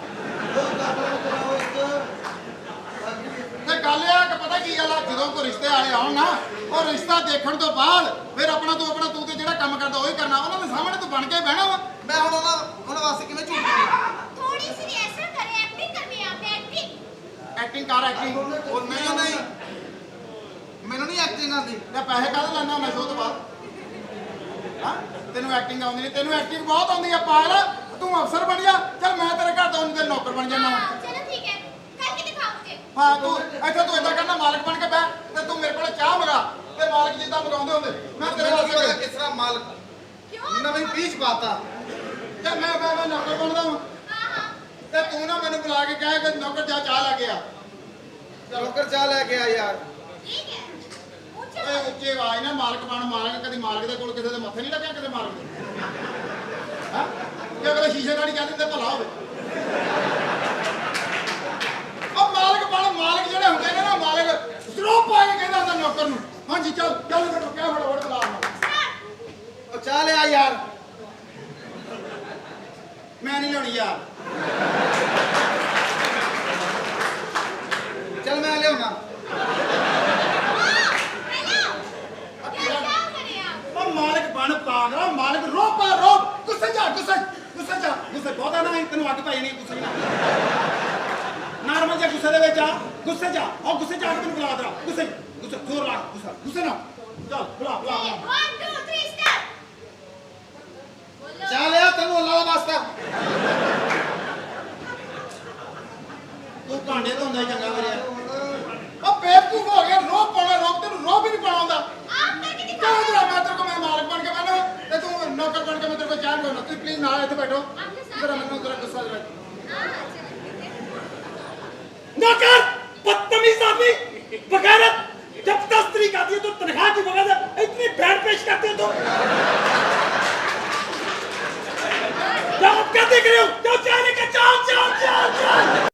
ਤੇ ਗੱਲ ਇਹ ਆ ਕਿ ਪਤਾ ਕੀ ਗੱਲ ਆ ਜਦੋਂ ਕੋਈ ਰਿਸ਼ਤੇ ਵਾਲੇ ਆਉਣ ਨਾ ਉਹ ਰਿਸ਼ਤਾ ਦੇਖਣ ਤੋਂ ਬਾਅਦ ਫਿਰ ਤੂੰ ਤੇ ਜਿਹੜਾ ਕੰਮ ਕਰਦਾ ਉਹੀ ਕਰਨਾ ਉਹਨਾਂ ਦੇ ਸਾਹਮਣੇ ਤੂੰ ਬਣ ਕੇ ਬਹਿਣਾ ਵਾ ਮੈਂ ਹੁਣ ਉਹਨਾਂ ਵਾਸਤੇ ਕਿਵੇਂ ਝੂਠ ਬੋਲਾਂ थोड़ी सी रिहर्सल करें एक्टिंग करनी है आपने एक्टिंग ਐਕਟਿੰਗ ਕਰ ਐਕਟਿੰਗ ਉਹ ਨਹੀਂ ਮੈਨੂੰ ਨਹੀਂ ਐਕਟਿੰਗ ਆਉਂਦੀ ਤੇ ਪੈਸੇ ਕਾਹਦੇ ਲੈਣਾ ਹੁੰਦਾ ਸ਼ੋਅ ਤੋਂ ਬਾਅਦ ਹਾਂ ਤੈਨੂੰ ਐਕਟਿੰਗ ਆਉਂਦੀ ਨਹੀਂ ਤੈਨੂੰ ਐਕਟਿੰਗ ਬਹੁਤ ਆਉਂਦੀ ਆ ਪਾਗਲ ਤੂੰ ਅਫਸਰ ਬਣ ਜਾ ਚੱਲ ਮੈਂ ਤੇਰੇ ਘਰ ਦਾ ਉਹਨੂੰ ਤੇ ਨੌਕਰ ਬਣ ਜਾਣਾ हाँ, चलो ठीक है करके दिखाओ मुझे ਹਾਂ ਤੂੰ ਤੂੰ ਏਦਾਂ ਕਰਨਾ ਮਾਲਕ ਬਣ ਕੇ ਬਹਿ ਤੇ ਤੂੰ ਮੇਰੇ ਕੋਲ ਚਾਹ ਮੰਗਾ ਤੇ ਮਾਲਕ ਜਿੱਦਾਂ ਮੰਗਾਉਂਦੇ ਹੁੰਦੇ ਮੈਂ ਤੇਰੇ ਮੈਨੂੰ ਕੀ ਵਾਸਤੇ ਪਤਾ ਕਿਸ ਤਰ੍ਹਾਂ ਮਾਲਕ क्यों ਨਵੀਂ ਪੀਚ ਪਾਤਾ ਤੇ ਮੈਂ ਨੌਕਰ ਬਣਦਾ ਹਾਂ हाँ हाँ ਤੇ ਤੂੰ ਨਾ ਮੈਨੂੰ ਬੁਲਾ ਕੇ ਕਹੇ ਕਿ ਨੌਕਰ ਜਾ ਚਾਹ ਲੈ ਕੇ ਆ ਨੌਕਰ ਚਾਹ ਲੈ ਕੇ ਆ ਯਾਰ ठीक है ऊंचा ਓਏ ਉੱਚੇ ਆਵਾਜ਼ ਨਾ ਮਾਲਕ ਬਣ ਮਾਲਕ ਕਦੀ ਮਾਲਕ ਦੇ ਕੋਲ ਕਿਸੇ ਦੇ ਮੱਥੇ ਨਹੀਂ ਲੱਗਿਆ ਕਿਸੇ ਮਾਲਕ ਦੇ ਹਾਂ ਜੇ ਅਗਲੇ ਸ਼ੀਸ਼ੇ ਗਾੜੀ ਕਹਿ ਦਿੰਦੇ ਭਲਾ ਹੋਵੇ ਉਹ ਮਾਲਕ ਜਿਹੜੇ ਹੁੰਦੇ ਨੇ ਨਾ ਮਾਲਕ ਸਰੋਪ ਪਾ ਕੇ ਕਹਿੰਦਾ ਹੁੰਦਾ ਨੌਕਰ ਨੂੰ ਹਾਂਜੀ ਚੱਲ ਬੇਟੋ ਕਿਆ ਫਟਾਫਟ ਬੁਲਾ ਉਹ ਚਾਹ ਲਿਆ ਯਾਰ ਮੈਂ ਨਹੀਂ ਲਿਆਉਣੀ ਯਾਰ ਚੱਲ ਮੈਂ ਲਿਆਉਣਾ क्या क्या करें आप ਉਹ ਮਾਲਕ ਬਣ ਪਾਗਲਾ ਮਾਲਕ ਰੋਪ ਗੁੱਸੇ ਬਹੁਤਾ ਨਾ ਤੈਨੂੰ ਅੱਗ ਪਾਈ ਨਹੀਂ ਗੁੱਸੇ ਨਾ ਨਾਰਮਲ ਜਿਹਾ ਗੁੱਸੇ ਦੇ ਵਿੱਚ ਆ ਗੁੱਸੇ ਜਾ ਉਹ ਗੁੱਸੇ ਜਾ ਕੇ ਮੈਨੂੰ ਬੁਲਾ ਦਰਾ ਗੁੱਸੇ ਜ਼ੋਰ ਲਾ ਗੁੱਸੇ ਨਾ ਚੱਲ ਬੁਲਾ 1 2 3 स्टार्ट बोलो ਚਾਹ ਲਿਆ ਤੈਨੂੰ ਅੱਲਾ ਦਾ ਵਾਸਤਾ ਤੂੰ ਭਾਂਡੇ ਧੋਂਦਾ ਹੀ ਚੰਗਾ ਮੇਰਿਆ ਉਹ ਬੇਵਕੂਫ ਹੋ ਗਿਆ ਰੋਪ ਤੈਨੂੰ ਰੋਪ ਹੀ ਨਹੀਂ ਪਾਉਣਾ ਆਉਂਦਾ आप करके ਕਿਉਂ दिखाओ ਤੇਰਾ ਮੈਂ ਤੇਰੇ ਕੋਲ ਮੈਂ ਮਾਲਕ ਬਣ ਕੇ ਬੈਠਾ ਤੇ ਤੂੰ ਨੌਕਰ ਬਣ ਕੇ ਮੈਂ ਤੇਰੇ ਕੋਲ ਚਾਹ ਬਣਾਉਣਾ ਤੂੰ ਪਲੀਜ਼ ਨਾਲ ਇੱਥੇ ਬੈਠੋ ਤੇਰਾ ਮੈਨੂੰ ਤੇਰਾ ਗੁੱਸਾ ਜਰਾ हाँ चलो ठीक है नौकर बदतमीज आदमी बगैरत जब 10 तरीक आती है तो तनख्वाह की बगैर इतनी बैंड पेश करते हो तुम क्या आप क्या देख रहे हो